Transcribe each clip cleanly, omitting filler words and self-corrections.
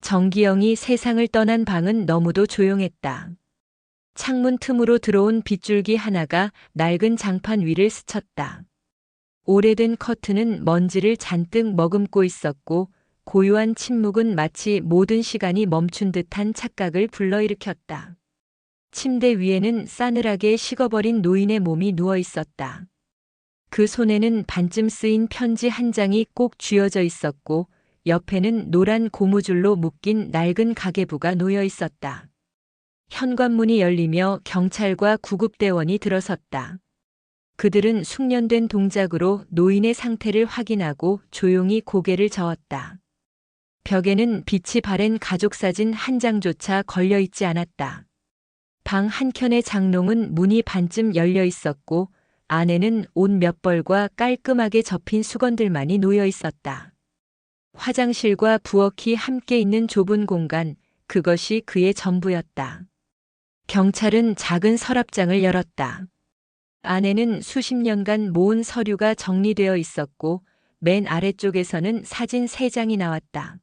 정기영이 세상을 떠난 방은 너무도 조용했다. 창문 틈으로 들어온 빗줄기 하나가 낡은 장판 위를 스쳤다. 오래된 커튼은 먼지를 잔뜩 머금고 있었고 고요한 침묵은 마치 모든 시간이 멈춘 듯한 착각을 불러일으켰다. 침대 위에는 싸늘하게 식어버린 노인의 몸이 누워 있었다. 그 손에는 반쯤 쓰인 편지 한 장이 꼭 쥐어져 있었고 옆에는 노란 고무줄로 묶인 낡은 가계부가 놓여 있었다. 현관문이 열리며 경찰과 구급대원이 들어섰다. 그들은 숙련된 동작으로 노인의 상태를 확인하고 조용히 고개를 저었다. 벽에는 빛이 바랜 가족사진 한 장조차 걸려 있지 않았다. 방 한켠의 장롱은 문이 반쯤 열려 있었고 안에는 옷 몇 벌과 깔끔하게 접힌 수건들만이 놓여 있었다. 화장실과 부엌이 함께 있는 좁은 공간, 그것이 그의 전부였다. 경찰은 작은 서랍장을 열었다. 안에는 수십 년간 모은 서류가 정리되어 있었고 맨 아래쪽에서는 사진 3장이 나왔다.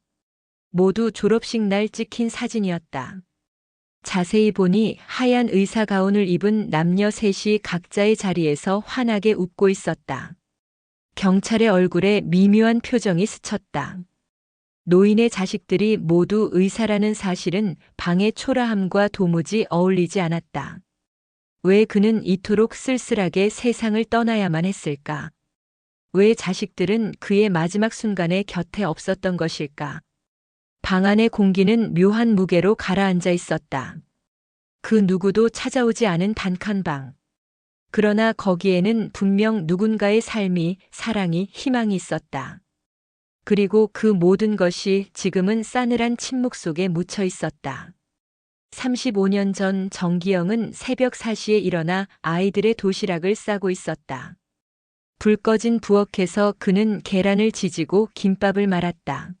모두 졸업식 날 찍힌 사진이었다. 자세히 보니 하얀 의사 가운을 입은 남녀 셋이 각자의 자리에서 환하게 웃고 있었다. 경찰의 얼굴에 미묘한 표정이 스쳤다. 노인의 자식들이 모두 의사라는 사실은 방의 초라함과 도무지 어울리지 않았다. 왜 그는 이토록 쓸쓸하게 세상을 떠나야만 했을까? 왜 자식들은 그의 마지막 순간에 곁에 없었던 것일까? 방 안의 공기는 묘한 무게로 가라앉아 있었다. 그 누구도 찾아오지 않은 단칸방. 그러나 거기에는 분명 누군가의 삶이, 사랑이, 희망이 있었다. 그리고 그 모든 것이 지금은 싸늘한 침묵 속에 묻혀 있었다. 35년 전 정기영은 새벽 4시에 일어나 아이들의 도시락을 싸고 있었다. 불 꺼진 부엌에서 그는 계란을 지지고 김밥을 말았다.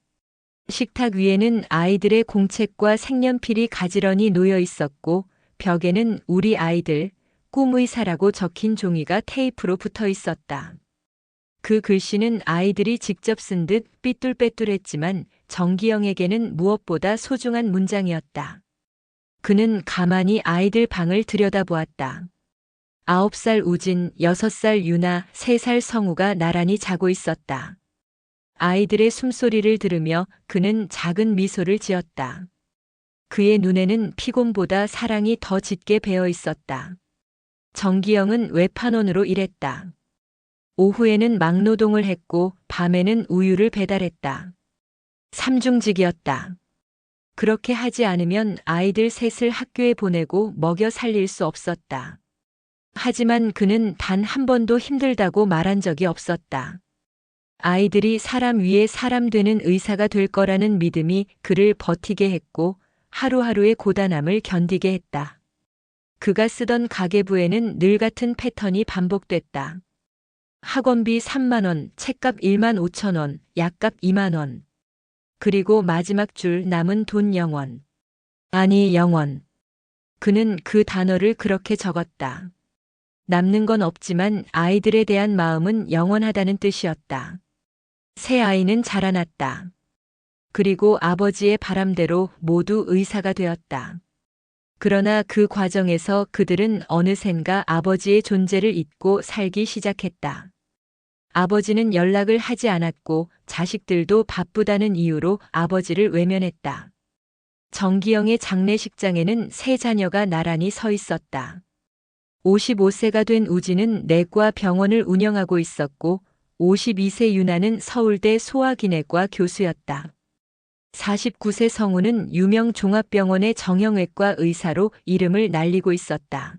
식탁 위에는 아이들의 공책과 색연필이 가지런히 놓여 있었고 벽에는 우리 아이들, 꿈의사라고 적힌 종이가 테이프로 붙어 있었다. 그 글씨는 아이들이 직접 쓴 듯 삐뚤빼뚤했지만 정기영에게는 무엇보다 소중한 문장이었다. 그는 가만히 아이들 방을 들여다보았다. 9살 우진, 6살 유나, 3살 성우가 나란히 자고 있었다. 아이들의 숨소리를 들으며 그는 작은 미소를 지었다. 그의 눈에는 피곤보다 사랑이 더 짙게 배어 있었다. 정기영은 외판원으로 일했다. 오후에는 막노동을 했고 밤에는 우유를 배달했다. 삼중직이었다. 그렇게 하지 않으면 아이들 셋을 학교에 보내고 먹여 살릴 수 없었다. 하지만 그는 단 한 번도 힘들다고 말한 적이 없었다. 아이들이 사람 위에 사람 되는 의사가 될 거라는 믿음이 그를 버티게 했고 하루하루의 고단함을 견디게 했다. 그가 쓰던 가계부에는 늘 같은 패턴이 반복됐다. 학원비 3만 원, 책값 1만 5천 원, 약값 2만 원. 그리고 마지막 줄 남은 돈 0원. 아니 0원. 그는 그 단어를 그렇게 적었다. 남는 건 없지만 아이들에 대한 마음은 영원하다는 뜻이었다. 새 아이는 자라났다. 그리고 아버지의 바람대로 모두 의사가 되었다. 그러나 그 과정에서 그들은 어느샌가 아버지의 존재를 잊고 살기 시작했다. 아버지는 연락을 하지 않았고 자식들도 바쁘다는 이유로 아버지를 외면했다. 정기영의 장례식장에는 세 자녀가 나란히 서 있었다. 55세가 된 우진은 내과 병원을 운영하고 있었고 52세 유나는 서울대 소아기내과 교수였다. 49세 성우는 유명 종합병원의 정형외과 의사로 이름을 날리고 있었다.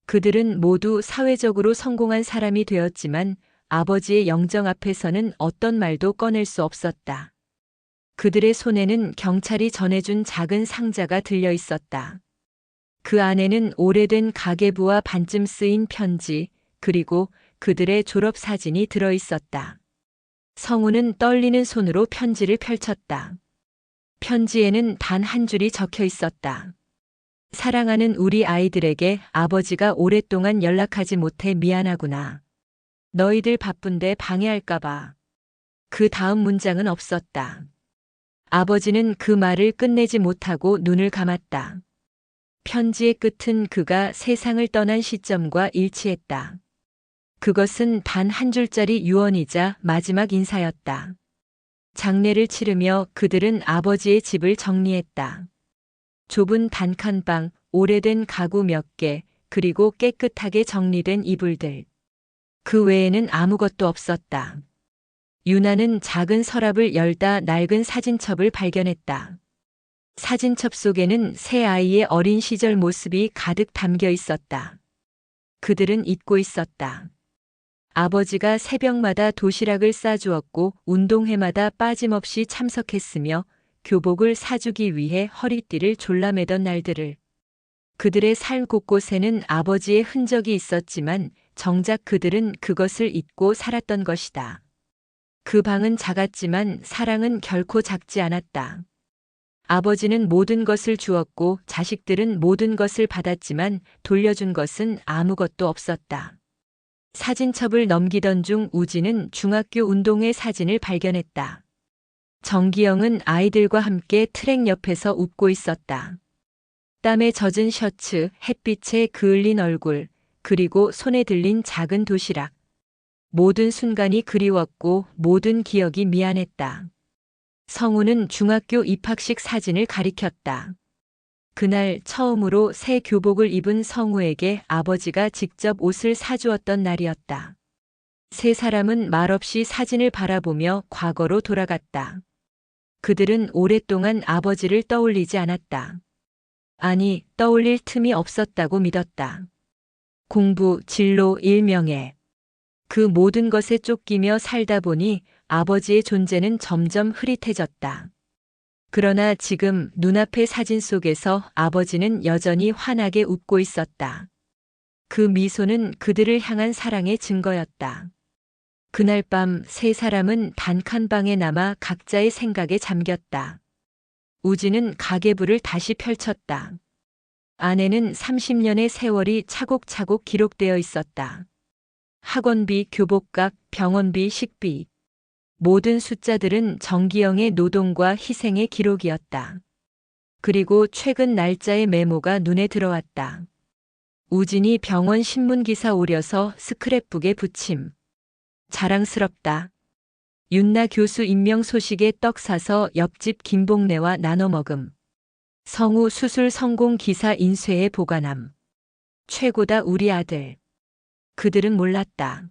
그들은 모두 사회적으로 성공한 사람이 되었지만 아버지의 영정 앞에서는 어떤 말도 꺼낼 수 없었다. 그들의 손에는 경찰이 전해준 작은 상자가 들려 있었다. 그 안에는 오래된 가계부와 반쯤 쓰인 편지, 그리고 그들의 졸업사진이 들어 있었다. 성우는 떨리는 손으로 편지를 펼쳤다. 편지에는 단 한 줄이 적혀 있었다. 사랑하는 우리 아이들에게 아버지가 오랫동안 연락하지 못해 미안하구나. 너희들 바쁜데 방해할까봐. 그 다음 문장은 없었다. 아버지는 그 말을 끝내지 못하고 눈을 감았다. 편지의 끝은 그가 세상을 떠난 시점과 일치했다. 그것은 단 한 줄짜리 유언이자 마지막 인사였다. 장례를 치르며 그들은 아버지의 집을 정리했다. 좁은 단칸방, 오래된 가구 몇 개, 그리고 깨끗하게 정리된 이불들. 그 외에는 아무것도 없었다. 유나는 작은 서랍을 열다 낡은 사진첩을 발견했다. 사진첩 속에는 새 아이의 어린 시절 모습이 가득 담겨 있었다. 그들은 잊고 있었다. 아버지가 새벽마다 도시락을 싸주었고 운동회마다 빠짐없이 참석했으며 교복을 사주기 위해 허리띠를 졸라매던 날들을. 그들의 삶 곳곳에는 아버지의 흔적이 있었지만 정작 그들은 그것을 잊고 살았던 것이다. 그 방은 작았지만 사랑은 결코 작지 않았다. 아버지는 모든 것을 주었고 자식들은 모든 것을 받았지만 돌려준 것은 아무것도 없었다. 사진첩을 넘기던 중 우진은 중학교 운동회 사진을 발견했다. 정기영은 아이들과 함께 트랙 옆에서 웃고 있었다. 땀에 젖은 셔츠, 햇빛에 그을린 얼굴, 그리고 손에 들린 작은 도시락. 모든 순간이 그리웠고 모든 기억이 미안했다. 성우는 중학교 입학식 사진을 가리켰다. 그날 처음으로 새 교복을 입은 성우에게 아버지가 직접 옷을 사주었던 날이었다. 세 사람은 말없이 사진을 바라보며 과거로 돌아갔다. 그들은 오랫동안 아버지를 떠올리지 않았다. 아니, 떠올릴 틈이 없었다고 믿었다. 공부, 진로, 일명예. 그 모든 것에 쫓기며 살다 보니 아버지의 존재는 점점 흐릿해졌다. 그러나 지금 눈앞의 사진 속에서 아버지는 여전히 환하게 웃고 있었다. 그 미소는 그들을 향한 사랑의 증거였다. 그날 밤 세 사람은 단칸방에 남아 각자의 생각에 잠겼다. 우진은 가계부를 다시 펼쳤다. 안에는 30년의 세월이 차곡차곡 기록되어 있었다. 학원비, 교복값, 병원비, 식비. 모든 숫자들은 정기영의 노동과 희생의 기록이었다. 그리고 최근 날짜의 메모가 눈에 들어왔다. 우진이 병원 신문기사 오려서 스크랩북에 붙임. 자랑스럽다. 윤나 교수 임명 소식에 떡 사서 옆집 김복래와 나눠 먹음. 성우 수술 성공 기사 인쇄에 보관함. 최고다 우리 아들. 그들은 몰랐다.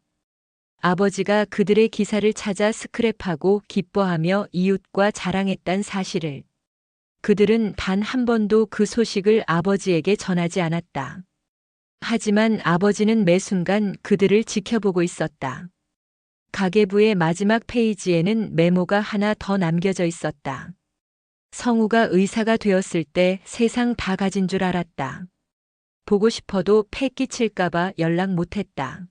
아버지가 그들의 기사를 찾아 스크랩하고 기뻐하며 이웃과 자랑했단 사실을. 그들은 단 한 번도 그 소식을 아버지에게 전하지 않았다. 하지만 아버지는 매 순간 그들을 지켜보고 있었다. 가계부의 마지막 페이지에는 메모가 하나 더 남겨져 있었다. 성우가 의사가 되었을 때 세상 다 가진 줄 알았다. 보고 싶어도 패 끼칠까봐 연락 못했다.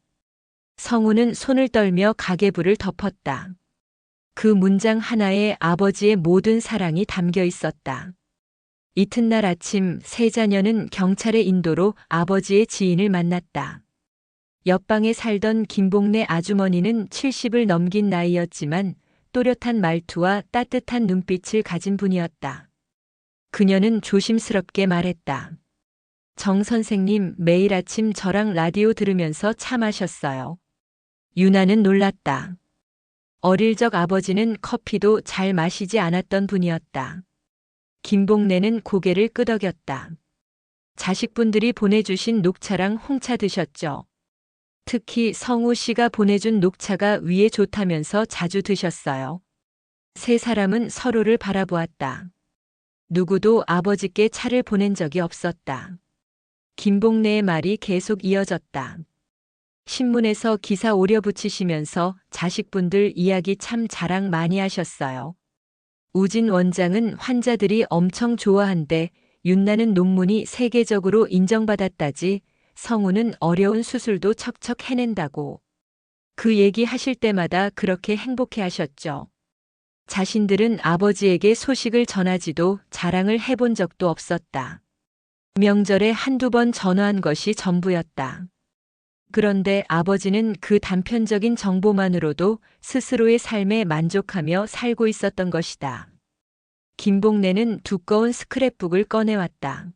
성우는 손을 떨며 가계부를 덮었다. 그 문장 하나에 아버지의 모든 사랑이 담겨 있었다. 이튿날 아침 세 자녀는 경찰의 인도로 아버지의 지인을 만났다. 옆방에 살던 김복래 아주머니는 70을 넘긴 나이였지만 또렷한 말투와 따뜻한 눈빛을 가진 분이었다. 그녀는 조심스럽게 말했다. 정 선생님, 매일 아침 저랑 라디오 들으면서 차 마셨어요. 유나는 놀랐다. 어릴 적 아버지는 커피도 잘 마시지 않았던 분이었다. 김복래는 고개를 끄덕였다. 자식분들이 보내주신 녹차랑 홍차 드셨죠? 특히 성우 씨가 보내준 녹차가 위에 좋다면서 자주 드셨어요. 세 사람은 서로를 바라보았다. 누구도 아버지께 차를 보낸 적이 없었다. 김복래의 말이 계속 이어졌다. 신문에서 기사 오려 붙이시면서 자식분들 이야기 참 자랑 많이 하셨어요. 우진 원장은 환자들이 엄청 좋아한대. 윤나는 논문이 세계적으로 인정받았다지. 성우는 어려운 수술도 척척 해낸다고. 그 얘기 하실 때마다 그렇게 행복해 하셨죠. 자신들은 아버지에게 소식을 전하지도 자랑을 해본 적도 없었다. 명절에 한두 번 전화한 것이 전부였다. 그런데 아버지는 그 단편적인 정보만으로도 스스로의 삶에 만족하며 살고 있었던 것이다. 김복래는 두꺼운 스크랩북을 꺼내왔다.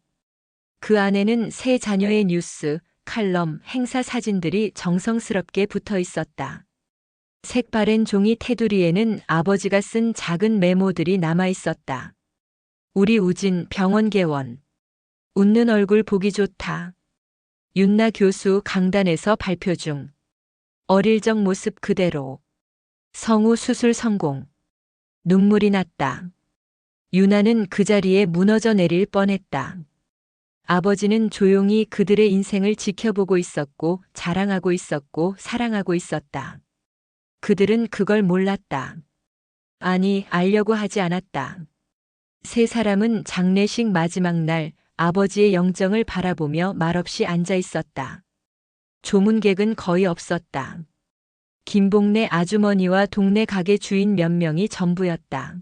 그 안에는 세 자녀의 뉴스, 칼럼, 행사 사진들이 정성스럽게 붙어 있었다. 색바랜 종이 테두리에는 아버지가 쓴 작은 메모들이 남아 있었다. 우리 우진 병원 개원. 웃는 얼굴 보기 좋다. 윤나 교수 강단에서 발표 중. 어릴 적 모습 그대로. 성우 수술 성공. 눈물이 났다. 유나는 그 자리에 무너져 내릴 뻔했다. 아버지는 조용히 그들의 인생을 지켜보고 있었고, 자랑하고 있었고, 사랑하고 있었다. 그들은 그걸 몰랐다. 아니, 알려고 하지 않았다. 세 사람은 장례식 마지막 날 아버지의 영정을 바라보며 말없이 앉아 있었다. 조문객은 거의 없었다. 김복래 아주머니와 동네 가게 주인 몇 명이 전부였다.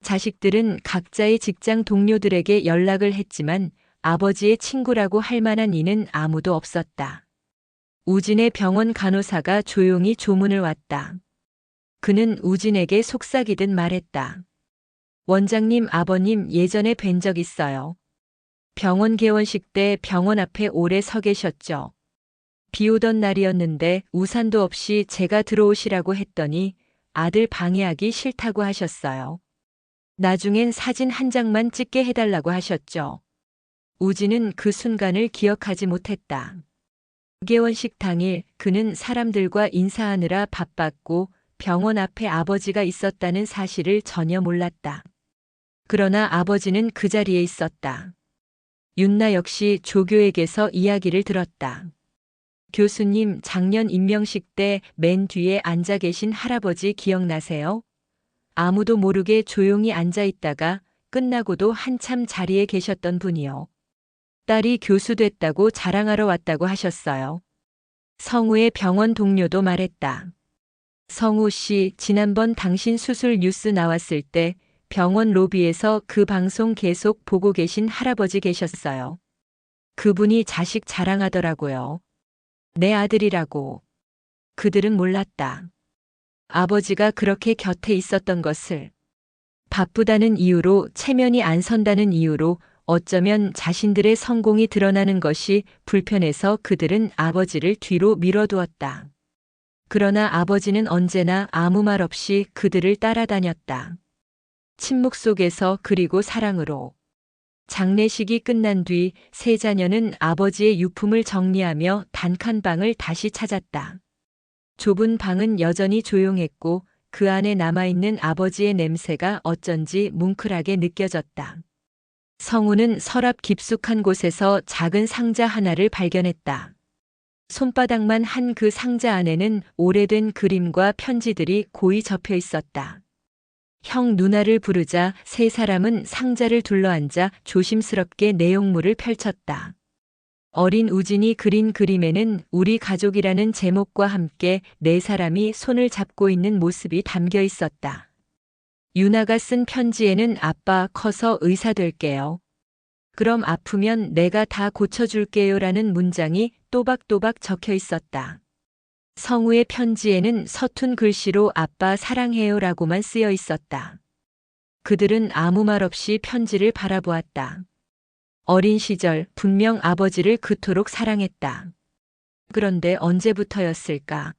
자식들은 각자의 직장 동료들에게 연락을 했지만 아버지의 친구라고 할 만한 이는 아무도 없었다. 우진의 병원 간호사가 조용히 조문을 왔다. 그는 우진에게 속삭이듯 말했다. 원장님 아버님 예전에 뵌 적 있어요. 병원 개원식 때 병원 앞에 오래 서 계셨죠. 비 오던 날이었는데 우산도 없이 제가 들어오시라고 했더니 아들 방해하기 싫다고 하셨어요. 나중엔 사진 한 장만 찍게 해달라고 하셨죠. 우진은 그 순간을 기억하지 못했다. 개원식 당일 그는 사람들과 인사하느라 바빴고 병원 앞에 아버지가 있었다는 사실을 전혀 몰랐다. 그러나 아버지는 그 자리에 있었다. 윤나 역시 조교에게서 이야기를 들었다. 교수님 작년 임명식 때 맨 뒤에 앉아 계신 할아버지 기억나세요? 아무도 모르게 조용히 앉아 있다가 끝나고도 한참 자리에 계셨던 분이요. 딸이 교수 됐다고 자랑하러 왔다고 하셨어요. 성우의 병원 동료도 말했다. 성우 씨, 지난번 당신 수술 뉴스 나왔을 때 병원 로비에서 그 방송 계속 보고 계신 할아버지 계셨어요. 그분이 자식 자랑하더라고요. 내 아들이라고. 그들은 몰랐다. 아버지가 그렇게 곁에 있었던 것을. 바쁘다는 이유로 체면이 안 선다는 이유로 어쩌면 자신들의 성공이 드러나는 것이 불편해서 그들은 아버지를 뒤로 밀어두었다. 그러나 아버지는 언제나 아무 말 없이 그들을 따라다녔다. 침묵 속에서 그리고 사랑으로. 장례식이 끝난 뒤 세 자녀는 아버지의 유품을 정리하며 단칸방을 다시 찾았다. 좁은 방은 여전히 조용했고 그 안에 남아있는 아버지의 냄새가 어쩐지 뭉클하게 느껴졌다. 성우는 서랍 깊숙한 곳에서 작은 상자 하나를 발견했다. 손바닥만 한 그 상자 안에는 오래된 그림과 편지들이 고이 접혀 있었다. 형 누나를 부르자 세 사람은 상자를 둘러앉아 조심스럽게 내용물을 펼쳤다. 어린 우진이 그린 그림에는 우리 가족이라는 제목과 함께 네 사람이 손을 잡고 있는 모습이 담겨 있었다. 유나가 쓴 편지에는 아빠 커서 의사 될게요. 그럼 아프면 내가 다 고쳐줄게요 라는 문장이 또박또박 적혀 있었다. 성우의 편지에는 서툰 글씨로 아빠 사랑해요 라고만 쓰여 있었다. 그들은 아무 말 없이 편지를 바라보았다. 어린 시절 분명 아버지를 그토록 사랑했다. 그런데 언제부터였을까?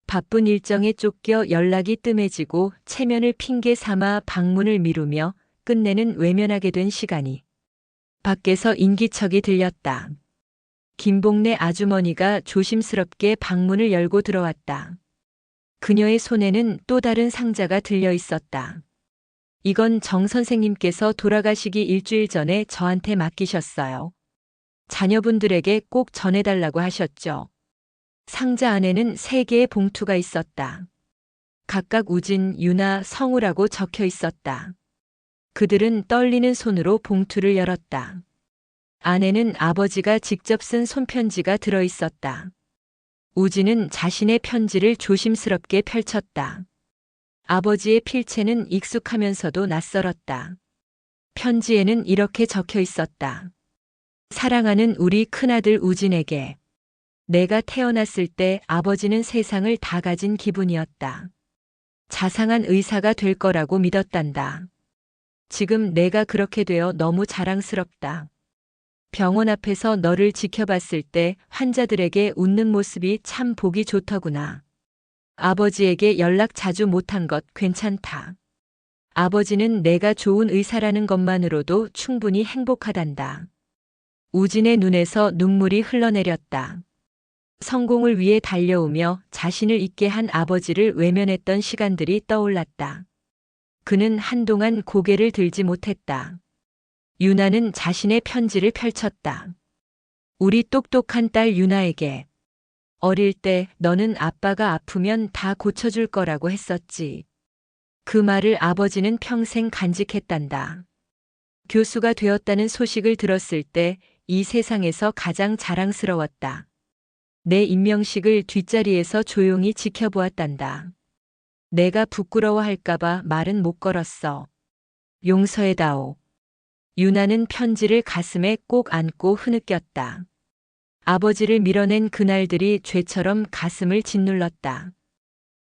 바쁜 일정에 쫓겨 연락이 뜸해지고 체면을 핑계 삼아 방문을 미루며 끝내는 외면하게 된 시간이. 밖에서 인기척이 들렸다. 김복래 아주머니가 조심스럽게 방문을 열고 들어왔다. 그녀의 손에는 또 다른 상자가 들려 있었다. 이건 정 선생님께서 돌아가시기 일주일 전에 저한테 맡기셨어요. 자녀분들에게 꼭 전해달라고 하셨죠. 상자 안에는 3개의 봉투가 있었다. 각각 우진, 유나, 성우라고 적혀 있었다. 그들은 떨리는 손으로 봉투를 열었다. 안에는 아버지가 직접 쓴 손편지가 들어 있었다. 우진은 자신의 편지를 조심스럽게 펼쳤다. 아버지의 필체는 익숙하면서도 낯설었다. 편지에는 이렇게 적혀 있었다. 사랑하는 우리 큰아들 우진에게. 내가 태어났을 때 아버지는 세상을 다 가진 기분이었다. 자상한 의사가 될 거라고 믿었단다. 지금 내가 그렇게 되어 너무 자랑스럽다. 병원 앞에서 너를 지켜봤을 때 환자들에게 웃는 모습이 참 보기 좋더구나. 아버지에게 연락 자주 못한 것 괜찮다. 아버지는 내가 좋은 의사라는 것만으로도 충분히 행복하단다. 우진의 눈에서 눈물이 흘러내렸다. 성공을 위해 달려오며 자신을 잊게 한 아버지를 외면했던 시간들이 떠올랐다. 그는 한동안 고개를 들지 못했다. 유나는 자신의 편지를 펼쳤다. 우리 똑똑한 딸 유나에게. 어릴 때 너는 아빠가 아프면 다 고쳐줄 거라고 했었지. 그 말을 아버지는 평생 간직했단다. 교수가 되었다는 소식을 들었을 때 이 세상에서 가장 자랑스러웠다. 내 임명식을 뒷자리에서 조용히 지켜보았단다. 내가 부끄러워할까봐 말은 못 걸었어. 용서해다오. 유나는 편지를 가슴에 꼭 안고 흐느꼈다. 아버지를 밀어낸 그날들이 죄처럼 가슴을 짓눌렀다.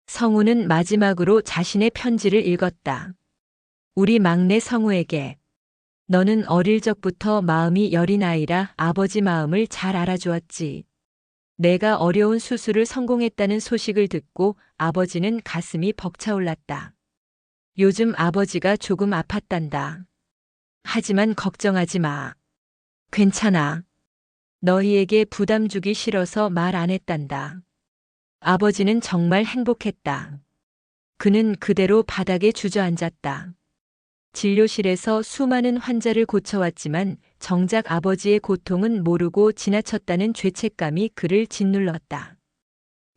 성우는 마지막으로 자신의 편지를 읽었다. 우리 막내 성우에게. 너는 어릴 적부터 마음이 여린 아이라 아버지 마음을 잘 알아주었지. 내가 어려운 수술을 성공했다는 소식을 듣고 아버지는 가슴이 벅차올랐다. 요즘 아버지가 조금 아팠단다. 하지만 걱정하지 마. 괜찮아. 너희에게 부담 주기 싫어서 말 안 했단다. 아버지는 정말 행복했다. 그는 그대로 바닥에 주저앉았다. 진료실에서 수많은 환자를 고쳐왔지만 정작 아버지의 고통은 모르고 지나쳤다는 죄책감이 그를 짓눌렀다.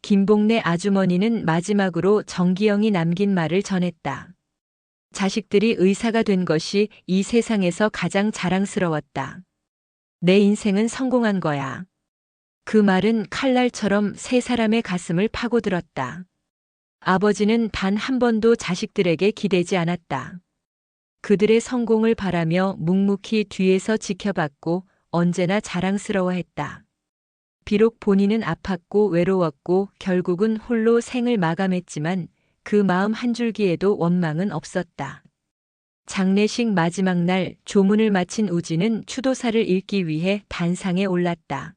김복래 아주머니는 마지막으로 정기영이 남긴 말을 전했다. 자식들이 의사가 된 것이 이 세상에서 가장 자랑스러웠다. 내 인생은 성공한 거야. 그 말은 칼날처럼 세 사람의 가슴을 파고들었다. 아버지는 단 한 번도 자식들에게 기대지 않았다. 그들의 성공을 바라며 묵묵히 뒤에서 지켜봤고 언제나 자랑스러워했다. 비록 본인은 아팠고 외로웠고 결국은 홀로 생을 마감했지만 그 마음 한 줄기에도 원망은 없었다. 장례식 마지막 날 조문을 마친 우진은 추도사를 읽기 위해 단상에 올랐다.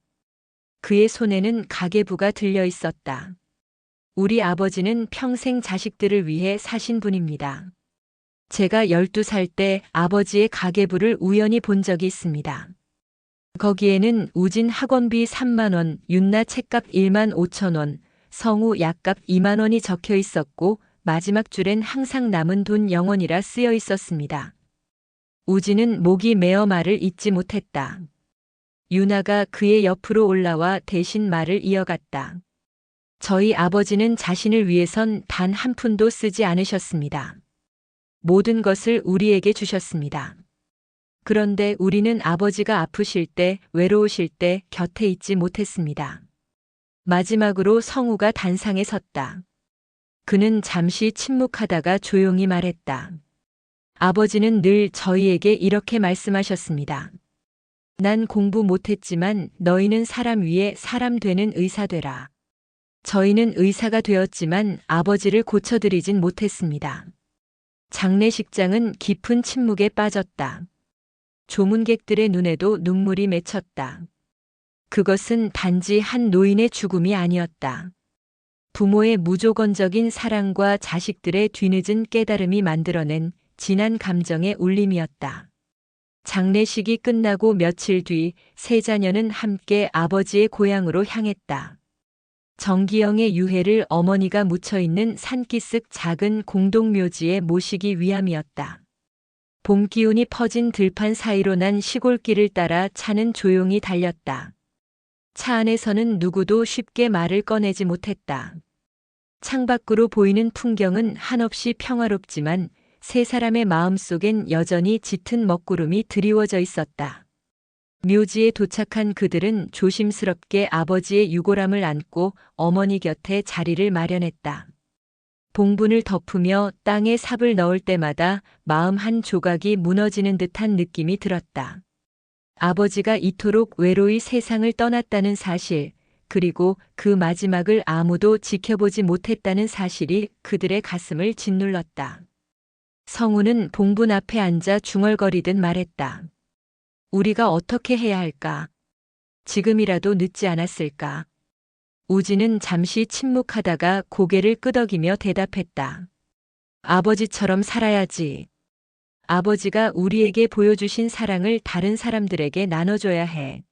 그의 손에는 가계부가 들려 있었다. 우리 아버지는 평생 자식들을 위해 사신 분입니다. 제가 12살 때 아버지의 가계부를 우연히 본 적이 있습니다. 거기에는 우진 학원비 3만 원, 윤나 책값 1만 5천 원, 성우 약값 2만 원이 적혀 있었고 마지막 줄엔 항상 남은 돈 0원이라 쓰여 있었습니다. 우진은 목이 메어 말을 잇지 못했다. 유나가 그의 옆으로 올라와 대신 말을 이어갔다. 저희 아버지는 자신을 위해선 단 한 푼도 쓰지 않으셨습니다. 모든 것을 우리에게 주셨습니다. 그런데 우리는 아버지가 아프실 때, 외로우실 때 곁에 있지 못했습니다. 마지막으로 성우가 단상에 섰다. 그는 잠시 침묵하다가 조용히 말했다. 아버지는 늘 저희에게 이렇게 말씀하셨습니다. 난 공부 못했지만 너희는 사람 위에 사람 되는 의사 되라. 저희는 의사가 되었지만 아버지를 고쳐드리진 못했습니다. 장례식장은 깊은 침묵에 빠졌다. 조문객들의 눈에도 눈물이 맺혔다. 그것은 단지 한 노인의 죽음이 아니었다. 부모의 무조건적인 사랑과 자식들의 뒤늦은 깨달음이 만들어낸 진한 감정의 울림이었다. 장례식이 끝나고 며칠 뒤 세 자녀는 함께 아버지의 고향으로 향했다. 정기영의 유해를 어머니가 묻혀있는 산기슭 작은 공동묘지에 모시기 위함이었다. 봄 기운이 퍼진 들판 사이로 난 시골길을 따라 차는 조용히 달렸다. 차 안에서는 누구도 쉽게 말을 꺼내지 못했다. 창밖으로 보이는 풍경은 한없이 평화롭지만 세 사람의 마음속엔 여전히 짙은 먹구름이 드리워져 있었다. 묘지에 도착한 그들은 조심스럽게 아버지의 유골함을 안고 어머니 곁에 자리를 마련했다. 봉분을 덮으며 땅에 삽을 넣을 때마다 마음 한 조각이 무너지는 듯한 느낌이 들었다. 아버지가 이토록 외로이 세상을 떠났다는 사실, 그리고 그 마지막을 아무도 지켜보지 못했다는 사실이 그들의 가슴을 짓눌렀다. 성우는 봉분 앞에 앉아 중얼거리듯 말했다. 우리가 어떻게 해야 할까? 지금이라도 늦지 않았을까? 우진은 잠시 침묵하다가 고개를 끄덕이며 대답했다. 아버지처럼 살아야지. 아버지가 우리에게 보여주신 사랑을 다른 사람들에게 나눠줘야 해.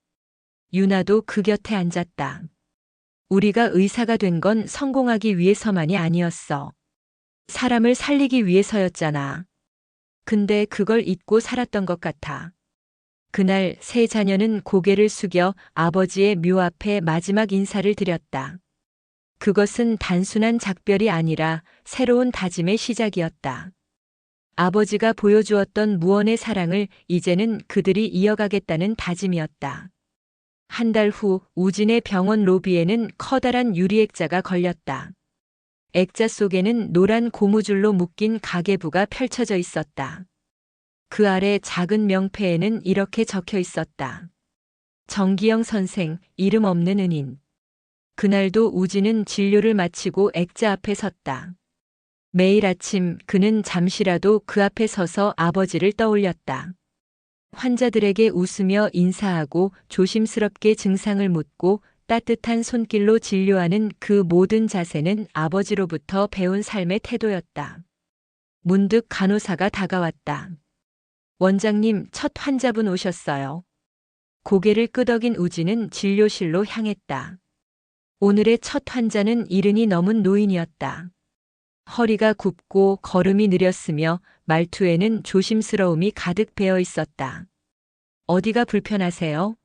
유나도 그 곁에 앉았다. 우리가 의사가 된 건 성공하기 위해서만이 아니었어. 사람을 살리기 위해서였잖아. 근데 그걸 잊고 살았던 것 같아. 그날 세 자녀는 고개를 숙여 아버지의 묘 앞에 마지막 인사를 드렸다. 그것은 단순한 작별이 아니라 새로운 다짐의 시작이었다. 아버지가 보여주었던 무언의 사랑을 이제는 그들이 이어가겠다는 다짐이었다. 한 달 후 우진의 병원 로비에는 커다란 유리액자가 걸렸다. 액자 속에는 노란 고무줄로 묶인 가계부가 펼쳐져 있었다. 그 아래 작은 명패에는 이렇게 적혀 있었다. 정기영 선생, 이름 없는 은인. 그날도 우진은 진료를 마치고 액자 앞에 섰다. 매일 아침 그는 잠시라도 그 앞에 서서 아버지를 떠올렸다. 환자들에게 웃으며 인사하고 조심스럽게 증상을 묻고 따뜻한 손길로 진료하는 그 모든 자세는 아버지로부터 배운 삶의 태도였다. 문득 간호사가 다가왔다. 원장님, 첫 환자분 오셨어요. 고개를 끄덕인 우진은 진료실로 향했다. 오늘의 첫 환자는 70이 넘은 노인이었다. 허리가 굽고 걸음이 느렸으며 말투에는 조심스러움이 가득 배어 있었다. 어디가 불편하세요?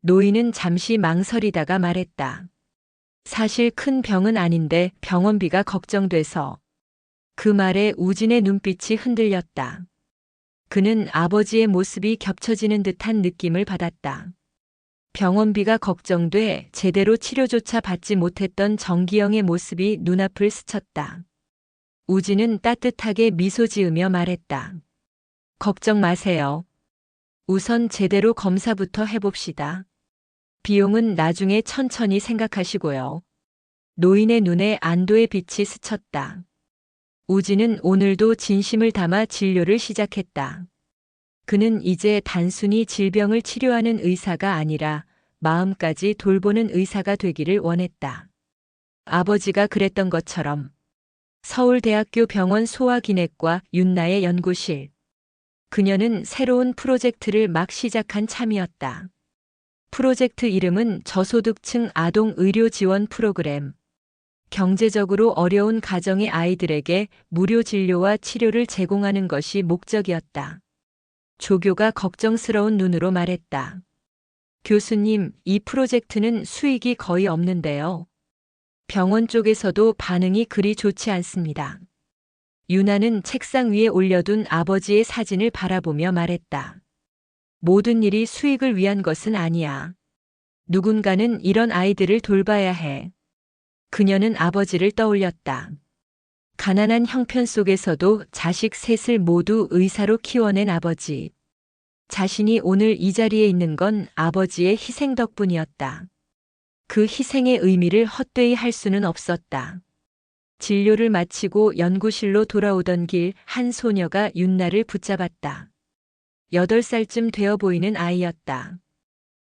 노인은 잠시 망설이다가 말했다. 사실 큰 병은 아닌데 병원비가 걱정돼서. 그 말에 우진의 눈빛이 흔들렸다. 그는 아버지의 모습이 겹쳐지는 듯한 느낌을 받았다. 병원비가 걱정돼 제대로 치료조차 받지 못했던 정기영의 모습이 눈앞을 스쳤다. 우진은 따뜻하게 미소 지으며 말했다. 걱정 마세요. 우선 제대로 검사부터 해봅시다. 비용은 나중에 천천히 생각하시고요. 노인의 눈에 안도의 빛이 스쳤다. 우진은 오늘도 진심을 담아 진료를 시작했다. 그는 이제 단순히 질병을 치료하는 의사가 아니라 마음까지 돌보는 의사가 되기를 원했다. 아버지가 그랬던 것처럼 서울대학교 병원 소아기내과 윤나의 연구실. 그녀는 새로운 프로젝트를 막 시작한 참이었다. 프로젝트 이름은 저소득층 아동 의료 지원 프로그램. 경제적으로 어려운 가정의 아이들에게 무료 진료와 치료를 제공하는 것이 목적이었다. 조교가 걱정스러운 눈으로 말했다. 교수님, 이 프로젝트는 수익이 거의 없는데요. 병원 쪽에서도 반응이 그리 좋지 않습니다. 유나는 책상 위에 올려둔 아버지의 사진을 바라보며 말했다. 모든 일이 수익을 위한 것은 아니야. 누군가는 이런 아이들을 돌봐야 해. 그녀는 아버지를 떠올렸다. 가난한 형편 속에서도 자식 셋을 모두 의사로 키워낸 아버지. 자신이 오늘 이 자리에 있는 건 아버지의 희생 덕분이었다. 그 희생의 의미를 헛되이 할 수는 없었다. 진료를 마치고 연구실로 돌아오던 길 한 소녀가 윤나를 붙잡았다. 8살쯤 되어 보이는 아이였다.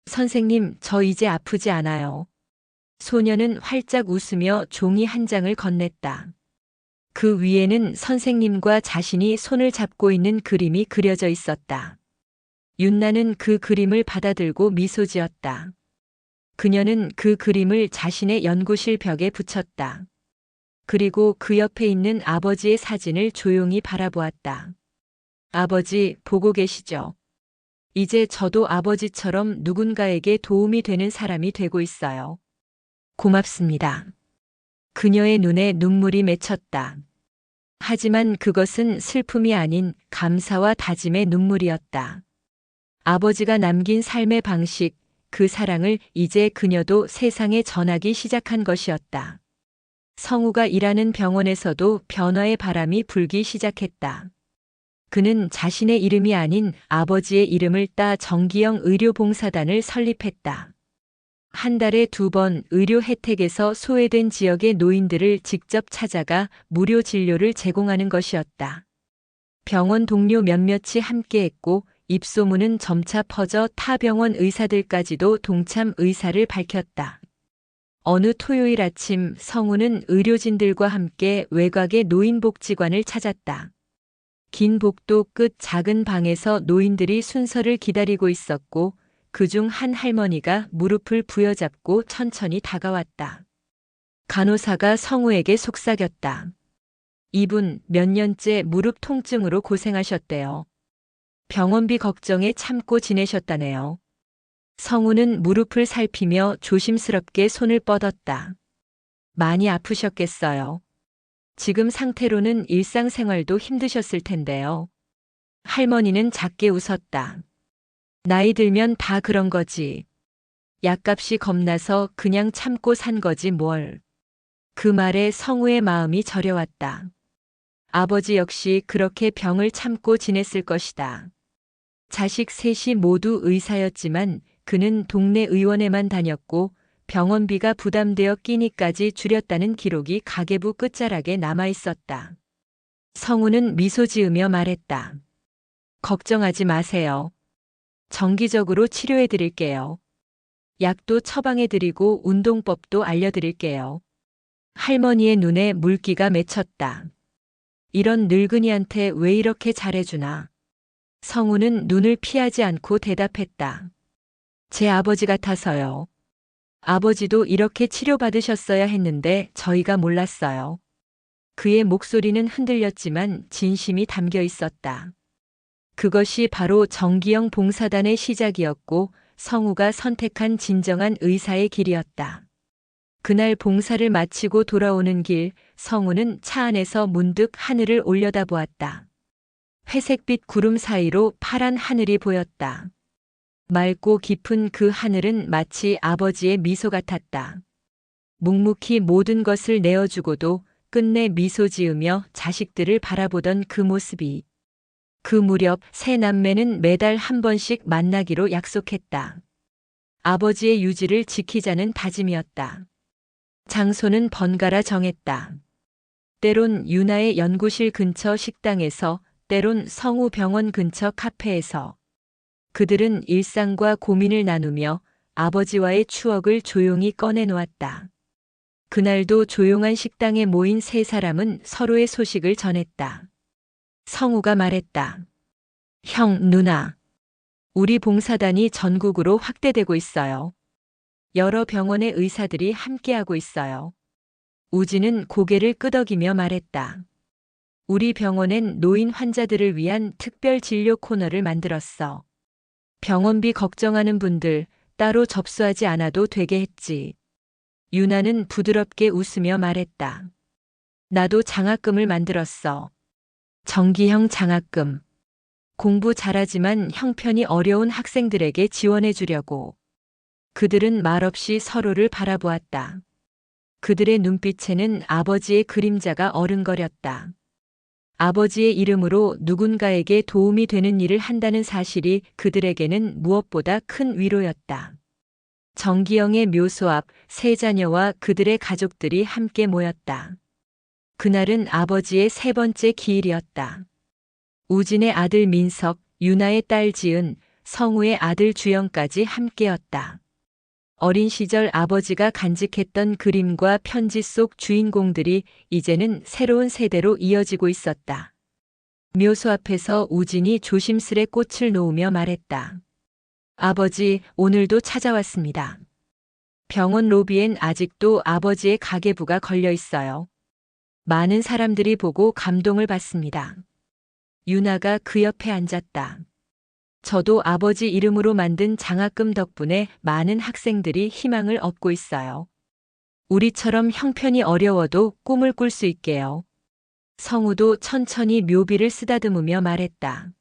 선생님, 저 이제 아프지 않아요. 소녀는 활짝 웃으며 종이 한 장을 건넸다. 그 위에는 선생님과 자신이 손을 잡고 있는 그림이 그려져 있었다. 윤나는 그 그림을 받아들고 미소 지었다. 그녀는 그 그림을 자신의 연구실 벽에 붙였다. 그리고 그 옆에 있는 아버지의 사진을 조용히 바라보았다. 아버지, 보고 계시죠? 이제 저도 아버지처럼 누군가에게 도움이 되는 사람이 되고 있어요. 고맙습니다. 그녀의 눈에 눈물이 맺혔다. 하지만 그것은 슬픔이 아닌 감사와 다짐의 눈물이었다. 아버지가 남긴 삶의 방식, 그 사랑을 이제 그녀도 세상에 전하기 시작한 것이었다. 성우가 일하는 병원에서도 변화의 바람이 불기 시작했다. 그는 자신의 이름이 아닌 아버지의 이름을 따 정기영 의료봉사단을 설립했다. 한 달에 2번 의료 혜택에서 소외된 지역의 노인들을 직접 찾아가 무료 진료를 제공하는 것이었다. 병원 동료 몇몇이 함께했고 입소문은 점차 퍼져 타 병원 의사들까지도 동참 의사를 밝혔다. 어느 토요일 아침 성우는 의료진들과 함께 외곽의 노인복지관을 찾았다. 긴 복도 끝 작은 방에서 노인들이 순서를 기다리고 있었고 그중 한 할머니가 무릎을 부여잡고 천천히 다가왔다. 간호사가 성우에게 속삭였다. 이분 몇 년째 무릎 통증으로 고생하셨대요. 병원비 걱정에 참고 지내셨다네요. 성우는 무릎을 살피며 조심스럽게 손을 뻗었다. 많이 아프셨겠어요. 지금 상태로는 일상생활도 힘드셨을 텐데요. 할머니는 작게 웃었다. 나이 들면 다 그런 거지. 약값이 겁나서 그냥 참고 산 거지 뭘. 그 말에 성우의 마음이 저려왔다. 아버지 역시 그렇게 병을 참고 지냈을 것이다. 자식 셋이 모두 의사였지만 그는 동네 의원에만 다녔고 병원비가 부담되어 끼니까지 줄였다는 기록이 가계부 끝자락에 남아 있었다. 성우는 미소 지으며 말했다. 걱정하지 마세요. 정기적으로 치료해 드릴게요. 약도 처방해 드리고 운동법도 알려드릴게요. 할머니의 눈에 물기가 맺혔다. 이런 늙은이한테 왜 이렇게 잘해주나. 성우는 눈을 피하지 않고 대답했다. 제 아버지 같아서요. 아버지도 이렇게 치료받으셨어야 했는데 저희가 몰랐어요. 그의 목소리는 흔들렸지만 진심이 담겨 있었다. 그것이 바로 정기영 봉사단의 시작이었고 성우가 선택한 진정한 의사의 길이었다. 그날 봉사를 마치고 돌아오는 길, 성우는 차 안에서 문득 하늘을 올려다보았다. 회색빛 구름 사이로 파란 하늘이 보였다. 맑고 깊은 그 하늘은 마치 아버지의 미소 같았다. 묵묵히 모든 것을 내어주고도 끝내 미소 지으며 자식들을 바라보던 그 모습이. 그 무렵 세 남매는 매달 한 번씩 만나기로 약속했다. 아버지의 유지를 지키자는 다짐이었다. 장소는 번갈아 정했다. 때론 유나의 연구실 근처 식당에서, 때론 성우 병원 근처 카페에서. 그들은 일상과 고민을 나누며 아버지와의 추억을 조용히 꺼내놓았다. 그날도 조용한 식당에 모인 세 사람은 서로의 소식을 전했다. 성우가 말했다. 형, 누나. 우리 봉사단이 전국으로 확대되고 있어요. 여러 병원의 의사들이 함께하고 있어요. 우진은 고개를 끄덕이며 말했다. 우리 병원엔 노인 환자들을 위한 특별 진료 코너를 만들었어. 병원비 걱정하는 분들 따로 접수하지 않아도 되게 했지. 유나는 부드럽게 웃으며 말했다. 나도 장학금을 만들었어. 정기형 장학금. 공부 잘하지만 형편이 어려운 학생들에게 지원해 주려고. 그들은 말없이 서로를 바라보았다. 그들의 눈빛에는 아버지의 그림자가 어른거렸다. 아버지의 이름으로 누군가에게 도움이 되는 일을 한다는 사실이 그들에게는 무엇보다 큰 위로였다. 정기영의 묘소 앞 세 자녀와 그들의 가족들이 함께 모였다. 그날은 아버지의 세 번째 기일이었다. 우진의 아들 민석, 유나의 딸 지은, 성우의 아들 주영까지 함께였다. 어린 시절 아버지가 간직했던 그림과 편지 속 주인공들이 이제는 새로운 세대로 이어지고 있었다. 묘소 앞에서 우진이 조심스레 꽃을 놓으며 말했다. 아버지, 오늘도 찾아왔습니다. 병원 로비엔 아직도 아버지의 가계부가 걸려 있어요. 많은 사람들이 보고 감동을 받습니다. 유나가 그 옆에 앉았다. 저도 아버지 이름으로 만든 장학금 덕분에 많은 학생들이 희망을 얻고 있어요. 우리처럼 형편이 어려워도 꿈을 꿀 수 있게요. 성우도 천천히 묘비를 쓰다듬으며 말했다.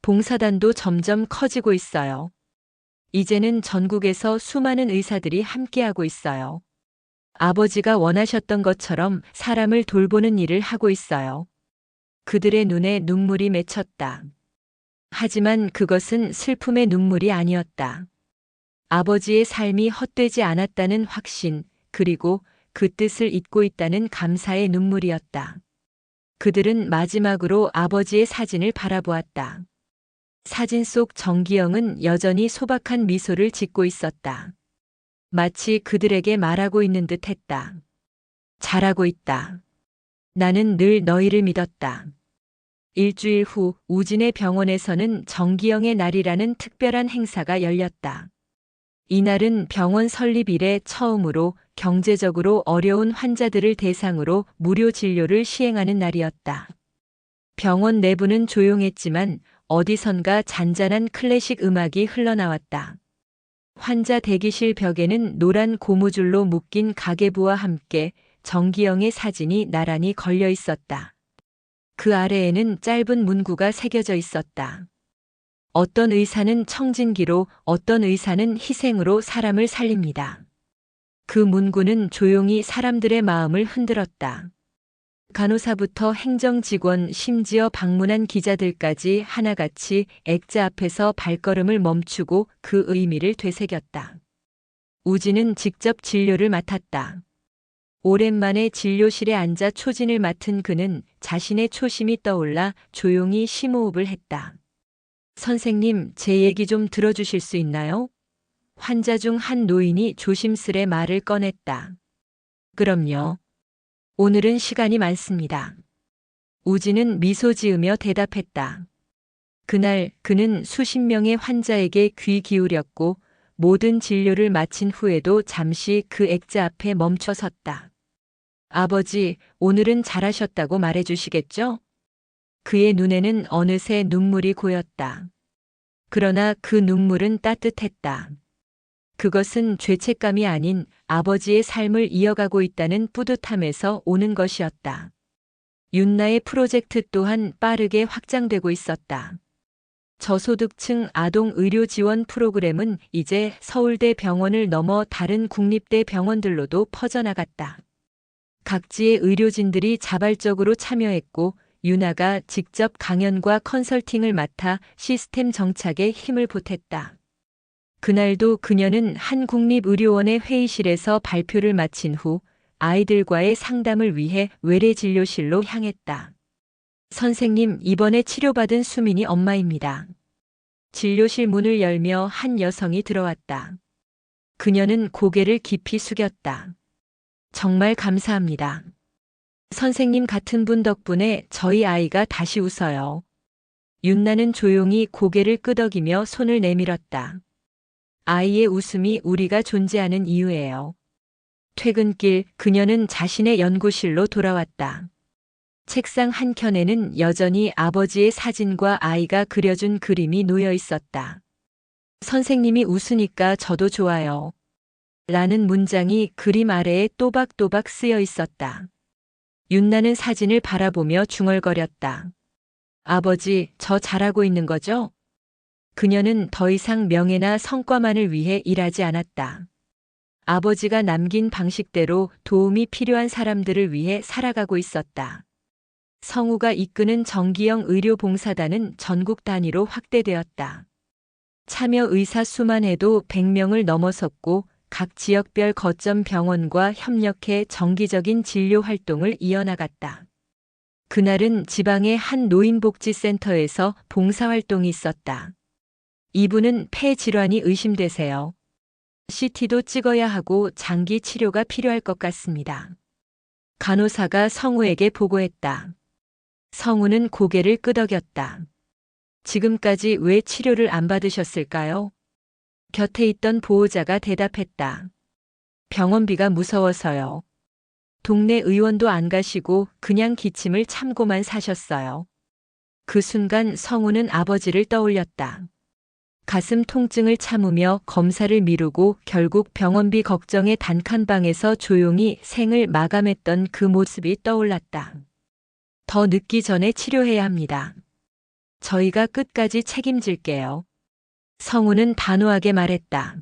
봉사단도 점점 커지고 있어요. 이제는 전국에서 수많은 의사들이 함께하고 있어요. 아버지가 원하셨던 것처럼 사람을 돌보는 일을 하고 있어요. 그들의 눈에 눈물이 맺혔다. 하지만 그것은 슬픔의 눈물이 아니었다. 아버지의 삶이 헛되지 않았다는 확신, 그리고 그 뜻을 잊고 있다는 감사의 눈물이었다. 그들은 마지막으로 아버지의 사진을 바라보았다. 사진 속 정기영은 여전히 소박한 미소를 짓고 있었다. 마치 그들에게 말하고 있는 듯 했다. 잘하고 있다. 나는 늘 너희를 믿었다. 일주일 후 우진의 병원에서는 정기영의 날이라는 특별한 행사가 열렸다. 이날은 병원 설립 이래 처음으로 경제적으로 어려운 환자들을 대상으로 무료 진료를 시행하는 날이었다. 병원 내부는 조용했지만 어디선가 잔잔한 클래식 음악이 흘러나왔다. 환자 대기실 벽에는 노란 고무줄로 묶인 가계부와 함께 정기영의 사진이 나란히 걸려 있었다. 그 아래에는 짧은 문구가 새겨져 있었다. 어떤 의사는 청진기로, 어떤 의사는 희생으로 사람을 살립니다. 그 문구는 조용히 사람들의 마음을 흔들었다. 간호사부터 행정직원, 심지어 방문한 기자들까지 하나같이 액자 앞에서 발걸음을 멈추고 그 의미를 되새겼다. 우진은 직접 진료를 맡았다. 오랜만에 진료실에 앉아 초진을 맡은 그는 자신의 초심이 떠올라 조용히 심호흡을 했다. 선생님, 제 얘기 좀 들어주실 수 있나요? 환자 중 한 노인이 조심스레 말을 꺼냈다. 그럼요. 오늘은 시간이 많습니다. 우진은 미소 지으며 대답했다. 그날 그는 수십 명의 환자에게 귀 기울였고 모든 진료를 마친 후에도 잠시 그 액자 앞에 멈춰 섰다. 아버지, 오늘은 잘하셨다고 말해주시겠죠? 그의 눈에는 어느새 눈물이 고였다. 그러나 그 눈물은 따뜻했다. 그것은 죄책감이 아닌 아버지의 삶을 이어가고 있다는 뿌듯함에서 오는 것이었다. 윤나의 프로젝트 또한 빠르게 확장되고 있었다. 저소득층 아동 의료 지원 프로그램은 이제 서울대 병원을 넘어 다른 국립대 병원들로도 퍼져나갔다. 각지의 의료진들이 자발적으로 참여했고 윤아가 직접 강연과 컨설팅을 맡아 시스템 정착에 힘을 보탰다. 그날도 그녀는 한 국립의료원의 회의실에서 발표를 마친 후 아이들과의 상담을 위해 외래진료실로 향했다. 선생님, 이번에 치료받은 수민이 엄마입니다. 진료실 문을 열며 한 여성이 들어왔다. 그녀는 고개를 깊이 숙였다. 정말 감사합니다. 선생님 같은 분 덕분에 저희 아이가 다시 웃어요. 윤나는 조용히 고개를 끄덕이며 손을 내밀었다. 아이의 웃음이 우리가 존재하는 이유예요. 퇴근길 그녀는 자신의 연구실로 돌아왔다. 책상 한켠에는 여전히 아버지의 사진과 아이가 그려준 그림이 놓여 있었다. 선생님이 웃으니까 저도 좋아요. 라는 문장이 그림 아래에 또박또박 쓰여 있었다. 윤나는 사진을 바라보며 중얼거렸다. 아버지, 저 잘하고 있는 거죠? 그녀는 더 이상 명예나 성과만을 위해 일하지 않았다. 아버지가 남긴 방식대로 도움이 필요한 사람들을 위해 살아가고 있었다. 성우가 이끄는 정기영 의료봉사단은 전국 단위로 확대되었다. 참여 의사 수만 해도 100명을 넘어섰고 각 지역별 거점 병원과 협력해 정기적인 진료 활동을 이어나갔다. 그날은 지방의 한 노인복지센터에서 봉사활동이 있었다. 이분은 폐 질환이 의심되세요. CT도 찍어야 하고 장기 치료가 필요할 것 같습니다. 간호사가 성우에게 보고했다. 성우는 고개를 끄덕였다. 지금까지 왜 치료를 안 받으셨을까요? 곁에 있던 보호자가 대답했다. 병원비가 무서워서요. 동네 의원도 안 가시고 그냥 기침을 참고만 사셨어요. 그 순간 성우는 아버지를 떠올렸다. 가슴 통증을 참으며 검사를 미루고 결국 병원비 걱정에 단칸방에서 조용히 생을 마감했던 그 모습이 떠올랐다. 더 늦기 전에 치료해야 합니다. 저희가 끝까지 책임질게요. 성우는 단호하게 말했다.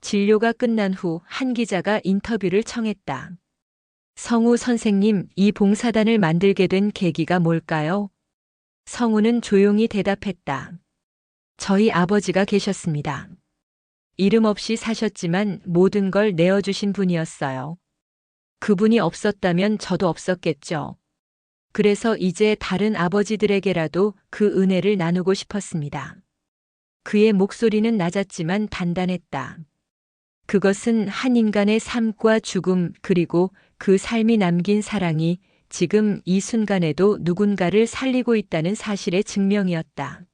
진료가 끝난 후 한 기자가 인터뷰를 청했다. 성우 선생님, 이 봉사단을 만들게 된 계기가 뭘까요? 성우는 조용히 대답했다. 저희 아버지가 계셨습니다. 이름 없이 사셨지만 모든 걸 내어주신 분이었어요. 그분이 없었다면 저도 없었겠죠. 그래서 이제 다른 아버지들에게라도 그 은혜를 나누고 싶었습니다. 그의 목소리는 낮았지만 단단했다. 그것은 한 인간의 삶과 죽음 그리고 그 삶이 남긴 사랑이 지금 이 순간에도 누군가를 살리고 있다는 사실의 증명이었다.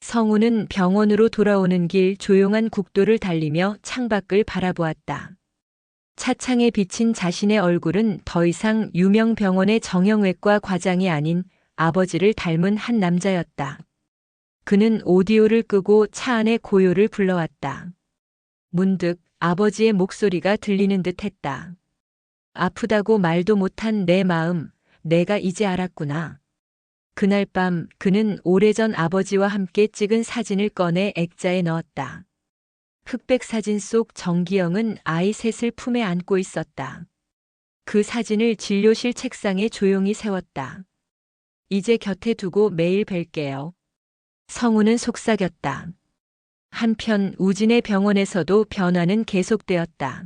성우는 병원으로 돌아오는 길 조용한 국도를 달리며 창밖을 바라보았다. 차창에 비친 자신의 얼굴은 더 이상 유명 병원의 정형외과 과장이 아닌 아버지를 닮은 한 남자였다. 그는 오디오를 끄고 차 안에 고요를 불러왔다. 문득 아버지의 목소리가 들리는 듯 했다. 아프다고 말도 못한 내 마음, 내가 이제 알았구나. 그날 밤 그는 오래전 아버지와 함께 찍은 사진을 꺼내 액자에 넣었다. 흑백 사진 속 정기영은 아이 셋을 품에 안고 있었다. 그 사진을 진료실 책상에 조용히 세웠다. 이제 곁에 두고 매일 뵐게요. 성우는 속삭였다. 한편 우진의 병원에서도 변화는 계속되었다.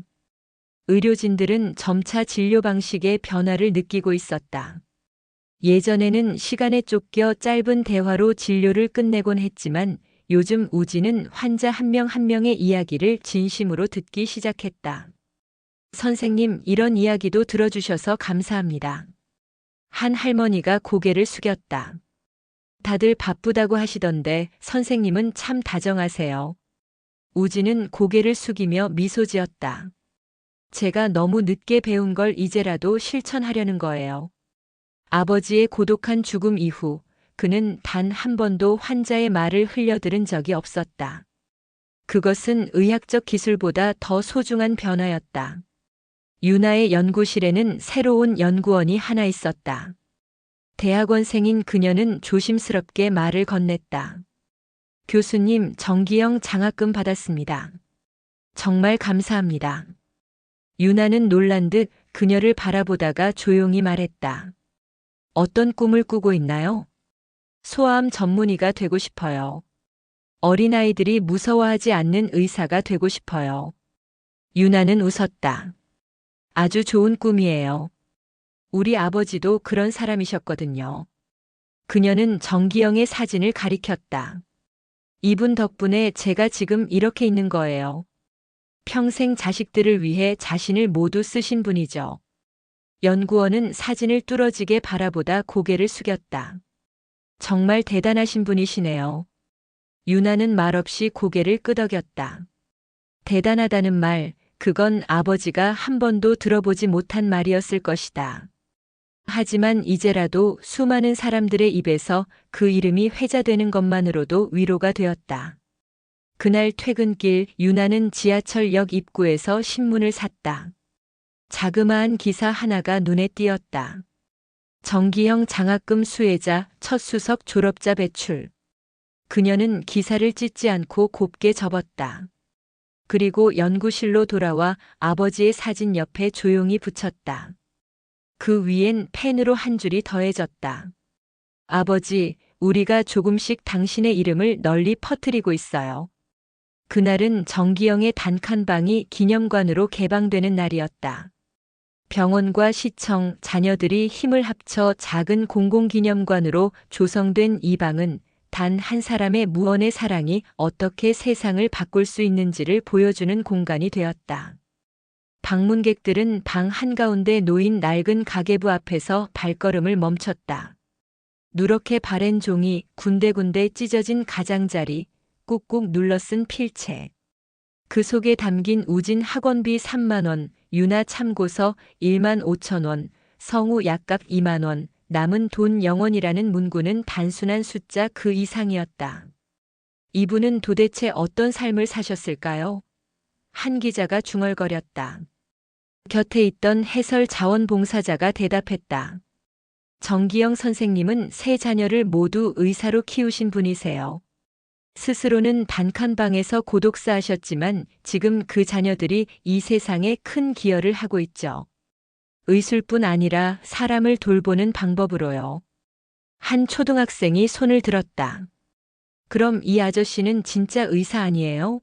의료진들은 점차 진료 방식의 변화를 느끼고 있었다. 예전에는 시간에 쫓겨 짧은 대화로 진료를 끝내곤 했지만 요즘 우진은 환자 한 명 한 명의 이야기를 진심으로 듣기 시작했다. 선생님, 이런 이야기도 들어주셔서 감사합니다. 한 할머니가 고개를 숙였다. 다들 바쁘다고 하시던데 선생님은 참 다정하세요. 우진은 고개를 숙이며 미소 지었다. 제가 너무 늦게 배운 걸 이제라도 실천하려는 거예요. 아버지의 고독한 죽음 이후 그는 단 한 번도 환자의 말을 흘려들은 적이 없었다. 그것은 의학적 기술보다 더 소중한 변화였다. 유나의 연구실에는 새로운 연구원이 하나 있었다. 대학원생인 그녀는 조심스럽게 말을 건넸다. 교수님, 정기영 장학금 받았습니다. 정말 감사합니다. 유나는 놀란 듯 그녀를 바라보다가 조용히 말했다. 어떤 꿈을 꾸고 있나요? 소아암 전문의가 되고 싶어요. 어린아이들이 무서워하지 않는 의사가 되고 싶어요. 유나는 웃었다. 아주 좋은 꿈이에요. 우리 아버지도 그런 사람이셨거든요. 그녀는 정기영의 사진을 가리켰다. 이분 덕분에 제가 지금 이렇게 있는 거예요. 평생 자식들을 위해 자신을 모두 쓰신 분이죠. 연구원은 사진을 뚫어지게 바라보다 고개를 숙였다. 정말 대단하신 분이시네요. 유나는 말없이 고개를 끄덕였다. 대단하다는 말, 그건 아버지가 한 번도 들어보지 못한 말이었을 것이다. 하지만 이제라도 수많은 사람들의 입에서 그 이름이 회자되는 것만으로도 위로가 되었다. 그날 퇴근길 유나는 지하철역 입구에서 신문을 샀다. 자그마한 기사 하나가 눈에 띄었다. 정기영 장학금 수혜자 첫 수석 졸업자 배출. 그녀는 기사를 찢지 않고 곱게 접었다. 그리고 연구실로 돌아와 아버지의 사진 옆에 조용히 붙였다. 그 위엔 펜으로 한 줄이 더해졌다. 아버지, 우리가 조금씩 당신의 이름을 널리 퍼뜨리고 있어요. 그날은 정기영의 단칸방이 기념관으로 개방되는 날이었다. 병원과 시청, 자녀들이 힘을 합쳐 작은 공공기념관으로 조성된 이 방은 단 한 사람의 무언의 사랑이 어떻게 세상을 바꿀 수 있는지를 보여주는 공간이 되었다. 방문객들은 방 한가운데 놓인 낡은 가계부 앞에서 발걸음을 멈췄다. 누렇게 바랜 종이, 군데군데 찢어진 가장자리, 꾹꾹 눌러 쓴 필체. 그 속에 담긴 우진 학원비 3만 원, 유나 참고서 1만 5천 원, 성우 약값 2만 원, 남은 돈 0원이라는 문구는 단순한 숫자 그 이상이었다. 이분은 도대체 어떤 삶을 사셨을까요? 한 기자가 중얼거렸다. 곁에 있던 해설 자원봉사자가 대답했다. 정기영 선생님은 세 자녀를 모두 의사로 키우신 분이세요. 스스로는 단칸방에서 고독사하셨지만 지금 그 자녀들이 이 세상에 큰 기여를 하고 있죠. 의술뿐 아니라 사람을 돌보는 방법으로요. 한 초등학생이 손을 들었다. 그럼 이 아저씨는 진짜 의사 아니에요?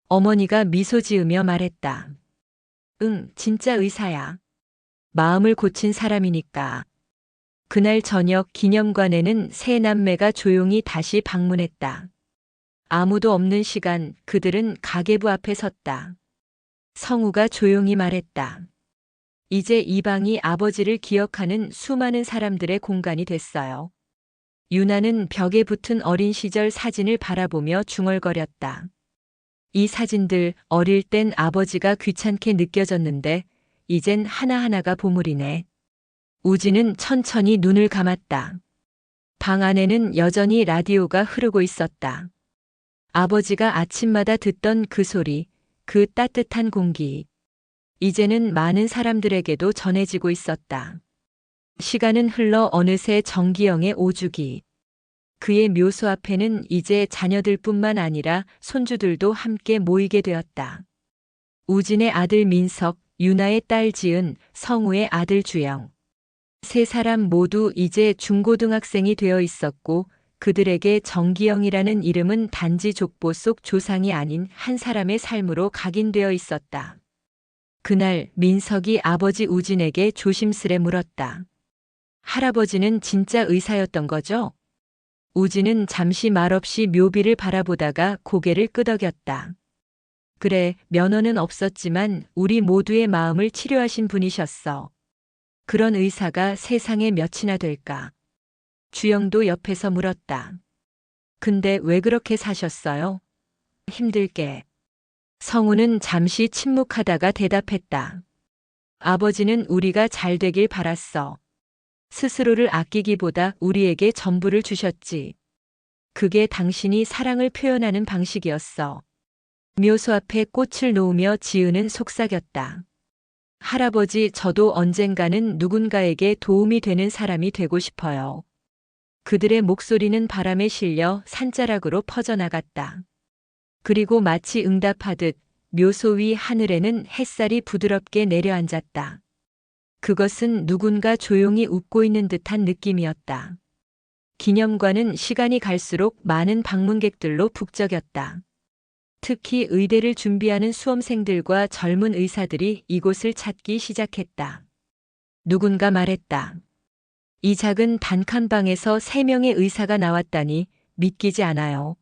어머니가 미소 지으며 말했다. 응, 진짜 의사야. 마음을 고친 사람이니까. 그날 저녁 기념관에는 세 남매가 조용히 다시 방문했다. 아무도 없는 시간 그들은 가계부 앞에 섰다. 성우가 조용히 말했다. 이제 이 방이 아버지를 기억하는 수많은 사람들의 공간이 됐어요. 유나는 벽에 붙은 어린 시절 사진을 바라보며 중얼거렸다. 이 사진들 어릴 땐 아버지가 귀찮게 느껴졌는데 이젠 하나하나가 보물이네. 우진은 천천히 눈을 감았다. 방 안에는 여전히 라디오가 흐르고 있었다. 아버지가 아침마다 듣던 그 소리, 그 따뜻한 공기. 이제는 많은 사람들에게도 전해지고 있었다. 시간은 흘러 어느새 정기영의 오주기. 그의 묘소 앞에는 이제 자녀들뿐만 아니라 손주들도 함께 모이게 되었다. 우진의 아들 민석, 유나의 딸 지은, 성우의 아들 주영. 세 사람 모두 이제 중고등학생이 되어 있었고 그들에게 정기영이라는 이름은 단지 족보 속 조상이 아닌 한 사람의 삶으로 각인되어 있었다. 그날 민석이 아버지 우진에게 조심스레 물었다. 할아버지는 진짜 의사였던 거죠? 우진은 잠시 말없이 묘비를 바라보다가 고개를 끄덕였다. 그래, 면허는 없었지만 우리 모두의 마음을 치료하신 분이셨어. 그런 의사가 세상에 몇이나 될까? 주영도 옆에서 물었다. 근데 왜 그렇게 사셨어요? 힘들게. 성우는 잠시 침묵하다가 대답했다. 아버지는 우리가 잘 되길 바랐어. 스스로를 아끼기보다 우리에게 전부를 주셨지. 그게 당신이 사랑을 표현하는 방식이었어. 묘소 앞에 꽃을 놓으며 지은은 속삭였다. 할아버지, 저도 언젠가는 누군가에게 도움이 되는 사람이 되고 싶어요. 그들의 목소리는 바람에 실려 산자락으로 퍼져나갔다. 그리고 마치 응답하듯 묘소 위 하늘에는 햇살이 부드럽게 내려앉았다. 그것은 누군가 조용히 웃고 있는 듯한 느낌이었다. 기념관은 시간이 갈수록 많은 방문객들로 북적였다. 특히 의대를 준비하는 수험생들과 젊은 의사들이 이곳을 찾기 시작했다. 누군가 말했다. 이 작은 단칸방에서 3명의 의사가 나왔다니 믿기지 않아요.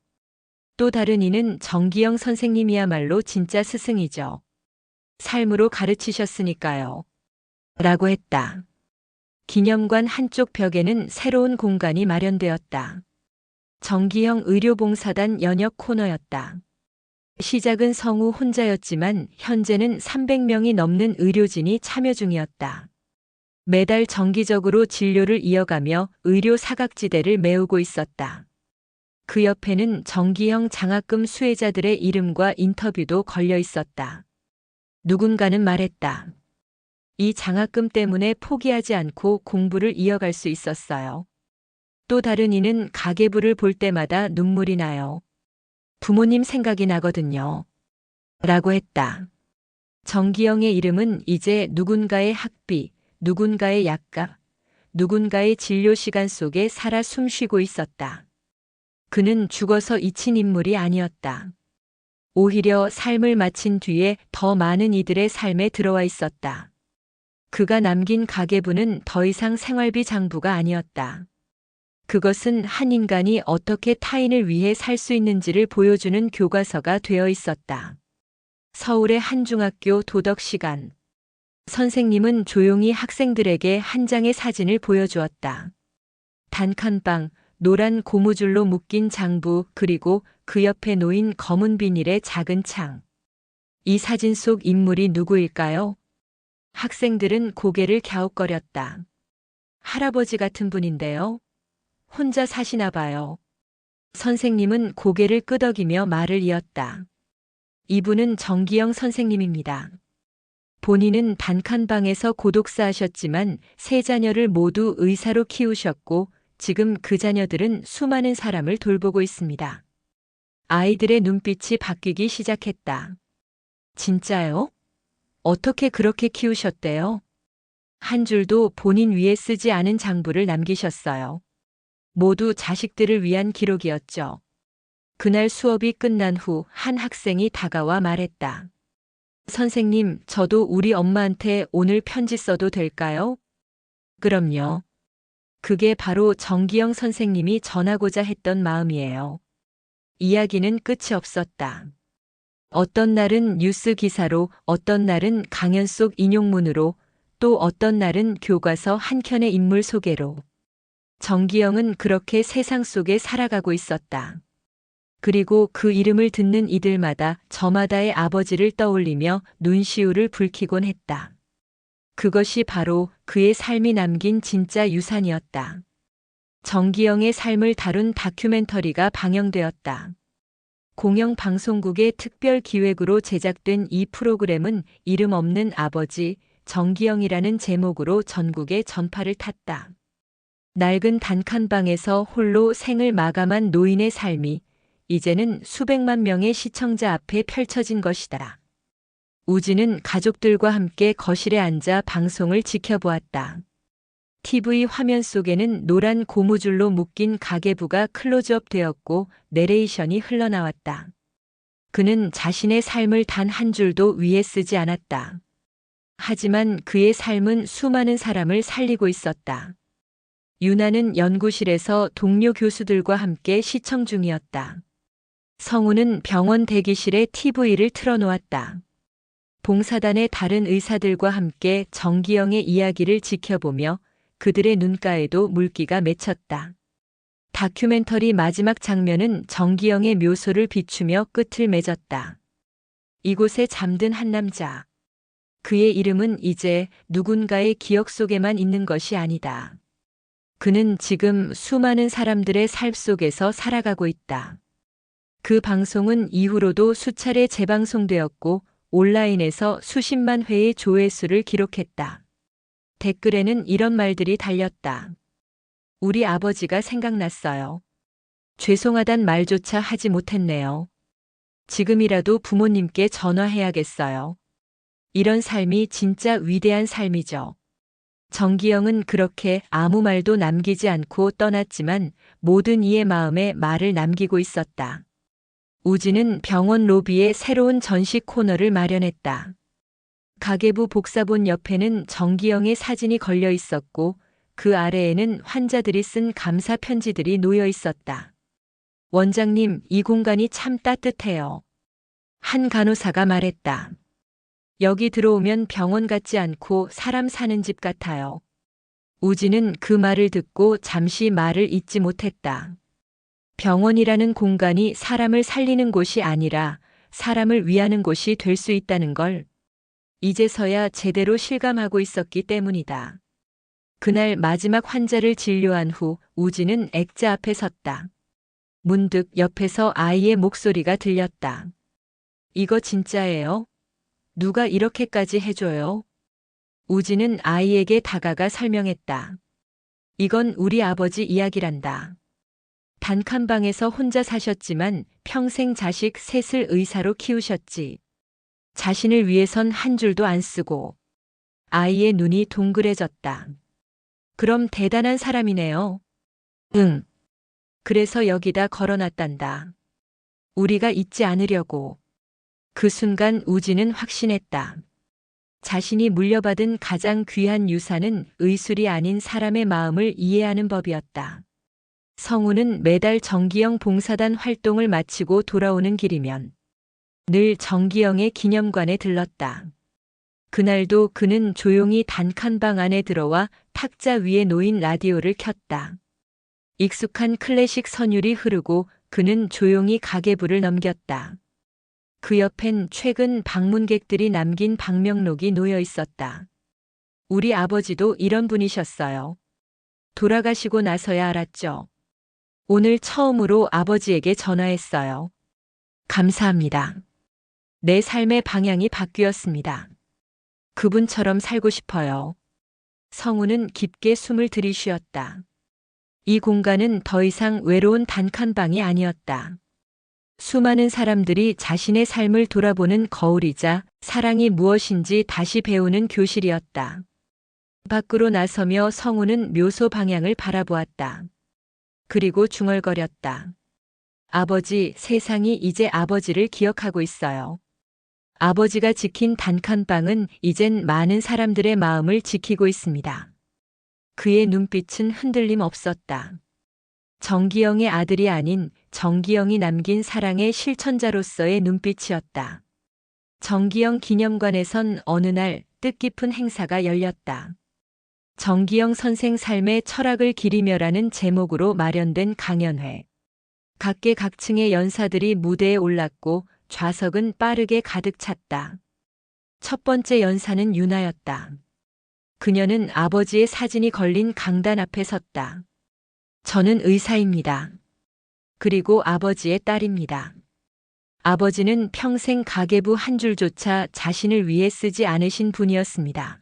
또 다른 이는 정기영 선생님이야말로 진짜 스승이죠. 삶으로 가르치셨으니까요. 라고 했다. 기념관 한쪽 벽에는 새로운 공간이 마련되었다. 정기영 의료봉사단 연역 코너였다. 시작은 성우 혼자였지만 현재는 300명이 넘는 의료진이 참여 중이었다. 매달 정기적으로 진료를 이어가며 의료 사각지대를 메우고 있었다. 그 옆에는 정기영 장학금 수혜자들의 이름과 인터뷰도 걸려 있었다. 누군가는 말했다. 이 장학금 때문에 포기하지 않고 공부를 이어갈 수 있었어요. 또 다른 이는 가계부를 볼 때마다 눈물이 나요. 부모님 생각이 나거든요. 라고 했다. 정기영의 이름은 이제 누군가의 학비, 누군가의 약값, 누군가의 진료 시간 속에 살아 숨쉬고 있었다. 그는 죽어서 잊힌 인물이 아니었다. 오히려 삶을 마친 뒤에 더 많은 이들의 삶에 들어와 있었다. 그가 남긴 가계부는 더 이상 생활비 장부가 아니었다. 그것은 한 인간이 어떻게 타인을 위해 살 수 있는지를 보여주는 교과서가 되어 있었다. 서울의 한 중학교 도덕 시간. 선생님은 조용히 학생들에게 한 장의 사진을 보여주었다. 단칸방, 노란 고무줄로 묶인 장부, 그리고 그 옆에 놓인 검은 비닐의 작은 창. 이 사진 속 인물이 누구일까요? 학생들은 고개를 갸웃거렸다. 할아버지 같은 분인데요. 혼자 사시나 봐요. 선생님은 고개를 끄덕이며 말을 이었다. 이분은 정기영 선생님입니다. 본인은 단칸방에서 고독사 하셨지만 세 자녀를 모두 의사로 키우셨고 지금 그 자녀들은 수많은 사람을 돌보고 있습니다. 아이들의 눈빛이 바뀌기 시작했다. 진짜요? 어떻게 그렇게 키우셨대요? 한 줄도 본인 위에 쓰지 않은 장부를 남기셨어요. 모두 자식들을 위한 기록이었죠. 그날 수업이 끝난 후 한 학생이 다가와 말했다. 선생님, 저도 우리 엄마한테 오늘 편지 써도 될까요? 그럼요. 그게 바로 정기영 선생님이 전하고자 했던 마음이에요. 이야기는 끝이 없었다. 어떤 날은 뉴스 기사로, 어떤 날은 강연 속 인용문으로, 또 어떤 날은 교과서 한 켠의 인물 소개로. 정기영은 그렇게 세상 속에 살아가고 있었다. 그리고 그 이름을 듣는 이들마다 저마다의 아버지를 떠올리며 눈시울을 붉히곤 했다. 그것이 바로 그의 삶이 남긴 진짜 유산이었다. 정기영의 삶을 다룬 다큐멘터리가 방영되었다. 공영방송국의 특별 기획으로 제작된 이 프로그램은 이름 없는 아버지, 정기영이라는 제목으로 전국에 전파를 탔다. 낡은 단칸방에서 홀로 생을 마감한 노인의 삶이 이제는 수백만 명의 시청자 앞에 펼쳐진 것이다. 우진은 가족들과 함께 거실에 앉아 방송을 지켜보았다. TV 화면 속에는 노란 고무줄로 묶인 가계부가 클로즈업 되었고 내레이션이 흘러나왔다. 그는 자신의 삶을 단 한 줄도 위에 쓰지 않았다. 하지만 그의 삶은 수많은 사람을 살리고 있었다. 유나는 연구실에서 동료 교수들과 함께 시청 중이었다. 성우는 병원 대기실에 TV를 틀어놓았다. 봉사단의 다른 의사들과 함께 정기영의 이야기를 지켜보며 그들의 눈가에도 물기가 맺혔다. 다큐멘터리 마지막 장면은 정기영의 묘소를 비추며 끝을 맺었다. 이곳에 잠든 한 남자. 그의 이름은 이제 누군가의 기억 속에만 있는 것이 아니다. 그는 지금 수많은 사람들의 삶 속에서 살아가고 있다. 그 방송은 이후로도 수차례 재방송되었고 온라인에서 수십만 회의 조회수를 기록했다. 댓글에는 이런 말들이 달렸다. 우리 아버지가 생각났어요. 죄송하단 말조차 하지 못했네요. 지금이라도 부모님께 전화해야겠어요. 이런 삶이 진짜 위대한 삶이죠. 정기영은 그렇게 아무 말도 남기지 않고 떠났지만 모든 이의 마음에 말을 남기고 있었다. 우진은 병원 로비에 새로운 전시 코너를 마련했다. 가계부 복사본 옆에는 정기영의 사진이 걸려 있었고 그 아래에는 환자들이 쓴 감사 편지들이 놓여 있었다. 원장님, 이 공간이 참 따뜻해요. 한 간호사가 말했다. 여기 들어오면 병원 같지 않고 사람 사는 집 같아요. 우진은 그 말을 듣고 잠시 말을 잇지 못했다. 병원이라는 공간이 사람을 살리는 곳이 아니라 사람을 위하는 곳이 될 수 있다는 걸 이제서야 제대로 실감하고 있었기 때문이다. 그날 마지막 환자를 진료한 후 우진은 액자 앞에 섰다. 문득 옆에서 아이의 목소리가 들렸다. 이거 진짜예요? 누가 이렇게까지 해줘요? 우진은 아이에게 다가가 설명했다. 이건 우리 아버지 이야기란다. 단칸방에서 혼자 사셨지만 평생 자식 셋을 의사로 키우셨지. 자신을 위해선 한 줄도 안 쓰고. 아이의 눈이 동그래졌다. 그럼 대단한 사람이네요. 응. 그래서 여기다 걸어놨단다. 우리가 잊지 않으려고. 그 순간 우진은 확신했다. 자신이 물려받은 가장 귀한 유산은 의술이 아닌 사람의 마음을 이해하는 법이었다. 성우는 매달 정기영 봉사단 활동을 마치고 돌아오는 길이면 늘 정기영의 기념관에 들렀다. 그날도 그는 조용히 단칸방 안에 들어와 탁자 위에 놓인 라디오를 켰다. 익숙한 클래식 선율이 흐르고 그는 조용히 가계부를 넘겼다. 그 옆엔 최근 방문객들이 남긴 방명록이 놓여 있었다. 우리 아버지도 이런 분이셨어요. 돌아가시고 나서야 알았죠. 오늘 처음으로 아버지에게 전화했어요. 감사합니다. 내 삶의 방향이 바뀌었습니다. 그분처럼 살고 싶어요. 성우는 깊게 숨을 들이쉬었다. 이 공간은 더 이상 외로운 단칸방이 아니었다. 수많은 사람들이 자신의 삶을 돌아보는 거울이자 사랑이 무엇인지 다시 배우는 교실이었다. 밖으로 나서며 성우는 묘소 방향을 바라보았다. 그리고 중얼거렸다. 아버지, 세상이 이제 아버지를 기억하고 있어요. 아버지가 지킨 단칸방은 이젠 많은 사람들의 마음을 지키고 있습니다. 그의 눈빛은 흔들림 없었다. 정기영의 아들이 아닌 정기영이 남긴 사랑의 실천자로서의 눈빛이었다. 정기영 기념관에선 어느 날 뜻깊은 행사가 열렸다. 정기영 선생 삶의 철학을 기리며라는 제목으로 마련된 강연회. 각계각층의 연사들이 무대에 올랐고 좌석은 빠르게 가득 찼다. 첫 번째 연사는 유나였다. 그녀는 아버지의 사진이 걸린 강단 앞에 섰다. 저는 의사입니다. 그리고 아버지의 딸입니다. 아버지는 평생 가계부 한 줄조차 자신을 위해 쓰지 않으신 분이었습니다.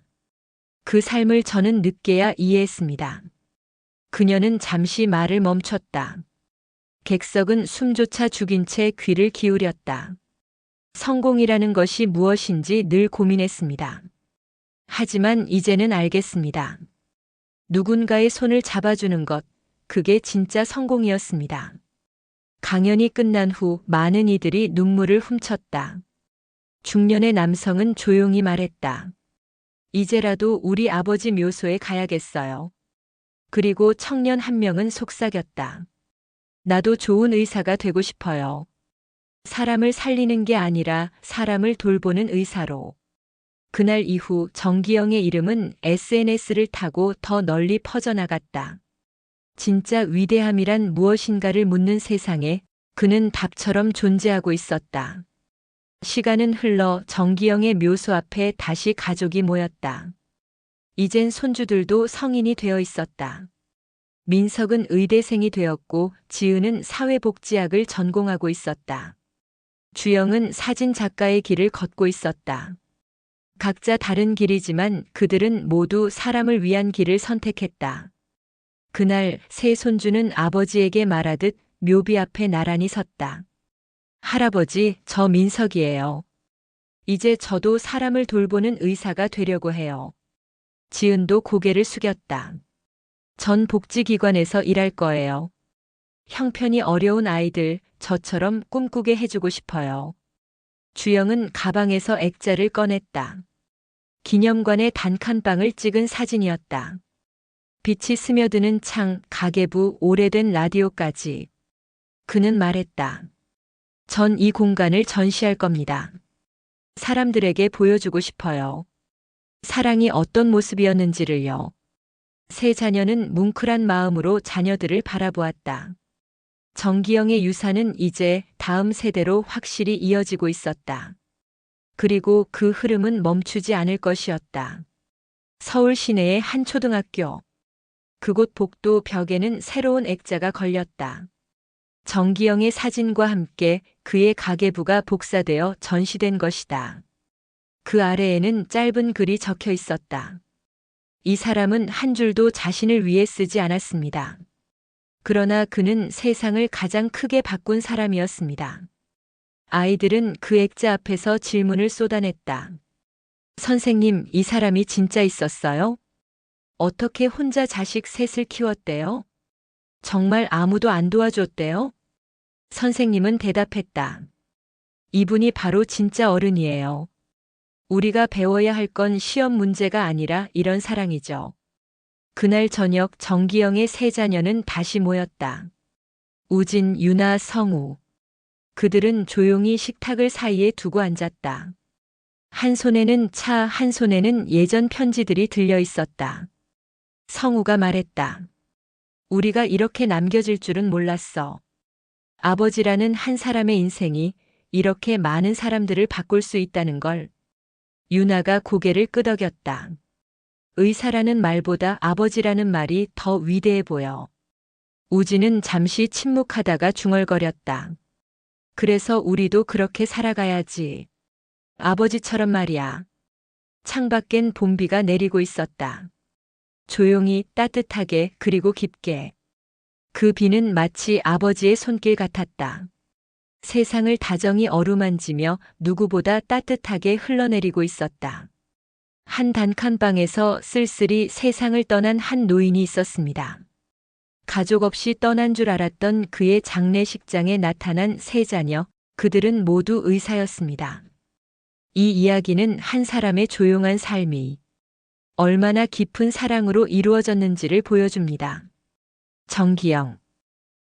그 삶을 저는 늦게야 이해했습니다. 그녀는 잠시 말을 멈췄다. 객석은 숨조차 죽인 채 귀를 기울였다. 성공이라는 것이 무엇인지 늘 고민했습니다. 하지만 이제는 알겠습니다. 누군가의 손을 잡아주는 것, 그게 진짜 성공이었습니다. 강연이 끝난 후 많은 이들이 눈물을 훔쳤다. 중년의 남성은 조용히 말했다. 이제라도 우리 아버지 묘소에 가야겠어요. 그리고 청년 한 명은 속삭였다. 나도 좋은 의사가 되고 싶어요. 사람을 살리는 게 아니라 사람을 돌보는 의사로. 그날 이후 정기영의 이름은 SNS를 타고 더 널리 퍼져나갔다. 진짜 위대함이란 무엇인가를 묻는 세상에 그는 답처럼 존재하고 있었다. 시간은 흘러 정기영의 묘소 앞에 다시 가족이 모였다. 이젠 손주들도 성인이 되어 있었다. 민석은 의대생이 되었고 지은은 사회복지학을 전공하고 있었다. 주영은 사진 작가의 길을 걷고 있었다. 각자 다른 길이지만 그들은 모두 사람을 위한 길을 선택했다. 그날 세 손주는 아버지에게 말하듯 묘비 앞에 나란히 섰다. 할아버지, 저 민석이에요. 이제 저도 사람을 돌보는 의사가 되려고 해요. 지은도 고개를 숙였다. 전 복지기관에서 일할 거예요. 형편이 어려운 아이들, 저처럼 꿈꾸게 해주고 싶어요. 주영은 가방에서 액자를 꺼냈다. 기념관의 단칸방을 찍은 사진이었다. 빛이 스며드는 창, 가계부, 오래된 라디오까지. 그는 말했다. 전 이 공간을 전시할 겁니다. 사람들에게 보여주고 싶어요. 사랑이 어떤 모습이었는지를요. 세 자녀는 뭉클한 마음으로 자녀들을 바라보았다. 정기영의 유산은 이제 다음 세대로 확실히 이어지고 있었다. 그리고 그 흐름은 멈추지 않을 것이었다. 서울 시내의 한 초등학교. 그곳 복도 벽에는 새로운 액자가 걸렸다. 정기영의 사진과 함께 그의 가계부가 복사되어 전시된 것이다. 그 아래에는 짧은 글이 적혀 있었다. 이 사람은 한 줄도 자신을 위해 쓰지 않았습니다. 그러나 그는 세상을 가장 크게 바꾼 사람이었습니다. 아이들은 그 액자 앞에서 질문을 쏟아냈다. 선생님, 이 사람이 진짜 있었어요? 어떻게 혼자 자식 셋을 키웠대요? 정말 아무도 안 도와줬대요? 선생님은 대답했다. 이분이 바로 진짜 어른이에요. 우리가 배워야 할 건 시험 문제가 아니라 이런 사랑이죠. 그날 저녁 정기영의 세 자녀는 다시 모였다. 우진, 유나, 성우. 그들은 조용히 식탁을 사이에 두고 앉았다. 한 손에는 차, 한 손에는 예전 편지들이 들려 있었다. 성우가 말했다. 우리가 이렇게 남겨질 줄은 몰랐어. 아버지라는 한 사람의 인생이 이렇게 많은 사람들을 바꿀 수 있다는 걸. 유나가 고개를 끄덕였다. 의사라는 말보다 아버지라는 말이 더 위대해 보여. 우진은 잠시 침묵하다가 중얼거렸다. 그래서 우리도 그렇게 살아가야지. 아버지처럼 말이야. 창밖엔 봄비가 내리고 있었다. 조용히, 따뜻하게, 그리고 깊게. 그 비는 마치 아버지의 손길 같았다. 세상을 다정히 어루만지며 누구보다 따뜻하게 흘러내리고 있었다. 한 단칸방에서 쓸쓸히 세상을 떠난 한 노인이 있었습니다. 가족 없이 떠난 줄 알았던 그의 장례식장에 나타난 세 자녀, 그들은 모두 의사였습니다. 이 이야기는 한 사람의 조용한 삶이 얼마나 깊은 사랑으로 이루어졌는지를 보여줍니다. 정기영.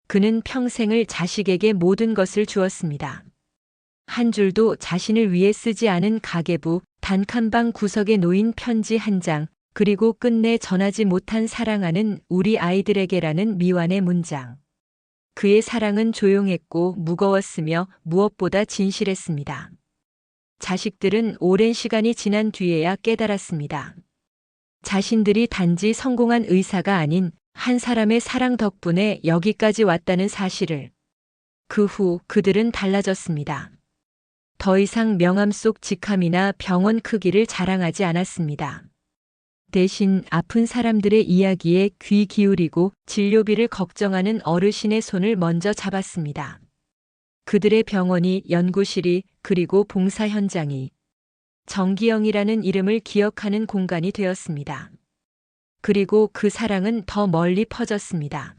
그는 평생을 자식에게 모든 것을 주었습니다. 한 줄도 자신을 위해 쓰지 않은 가계부, 단칸방 구석에 놓인 편지 한 장, 그리고 끝내 전하지 못한 사랑하는 우리 아이들에게라는 미완의 문장. 그의 사랑은 조용했고 무거웠으며 무엇보다 진실했습니다. 자식들은 오랜 시간이 지난 뒤에야 깨달았습니다. 자신들이 단지 성공한 의사가 아닌 한 사람의 사랑 덕분에 여기까지 왔다는 사실을. 그 후 그들은 달라졌습니다. 더 이상 명함 속 직함이나 병원 크기를 자랑하지 않았습니다. 대신 아픈 사람들의 이야기에 귀 기울이고 진료비를 걱정하는 어르신의 손을 먼저 잡았습니다. 그들의 병원이, 연구실이, 그리고 봉사 현장이 정기영이라는 이름을 기억하는 공간이 되었습니다. 그리고 그 사랑은 더 멀리 퍼졌습니다.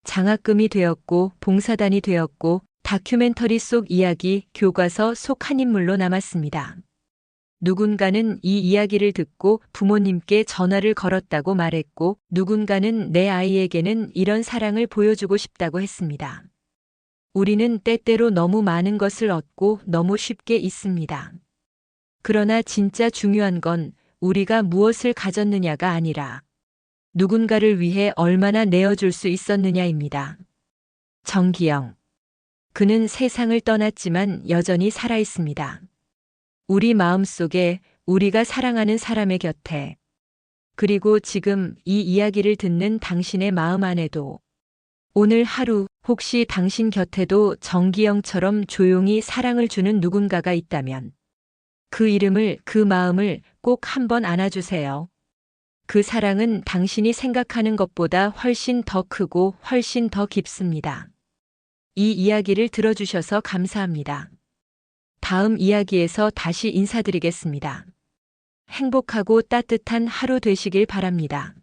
장학금이 되었고, 봉사단이 되었고, 다큐멘터리 속 이야기, 교과서 속 한 인물로 남았습니다. 누군가는 이 이야기를 듣고 부모님께 전화를 걸었다고 말했고, 누군가는 내 아이에게는 이런 사랑을 보여주고 싶다고 했습니다. 우리는 때때로 너무 많은 것을 얻고 너무 쉽게 잊습니다. 그러나 진짜 중요한 건 우리가 무엇을 가졌느냐가 아니라 누군가를 위해 얼마나 내어줄 수 있었느냐입니다. 정기영. 그는 세상을 떠났지만 여전히 살아있습니다. 우리 마음속에, 우리가 사랑하는 사람의 곁에, 그리고 지금 이 이야기를 듣는 당신의 마음 안에도, 오늘 하루 혹시 당신 곁에도 정기영처럼 조용히 사랑을 주는 누군가가 있다면 그 이름을, 그 마음을 꼭 한번 안아주세요. 그 사랑은 당신이 생각하는 것보다 훨씬 더 크고 훨씬 더 깊습니다. 이 이야기를 들어주셔서 감사합니다. 다음 이야기에서 다시 인사드리겠습니다. 행복하고 따뜻한 하루 되시길 바랍니다.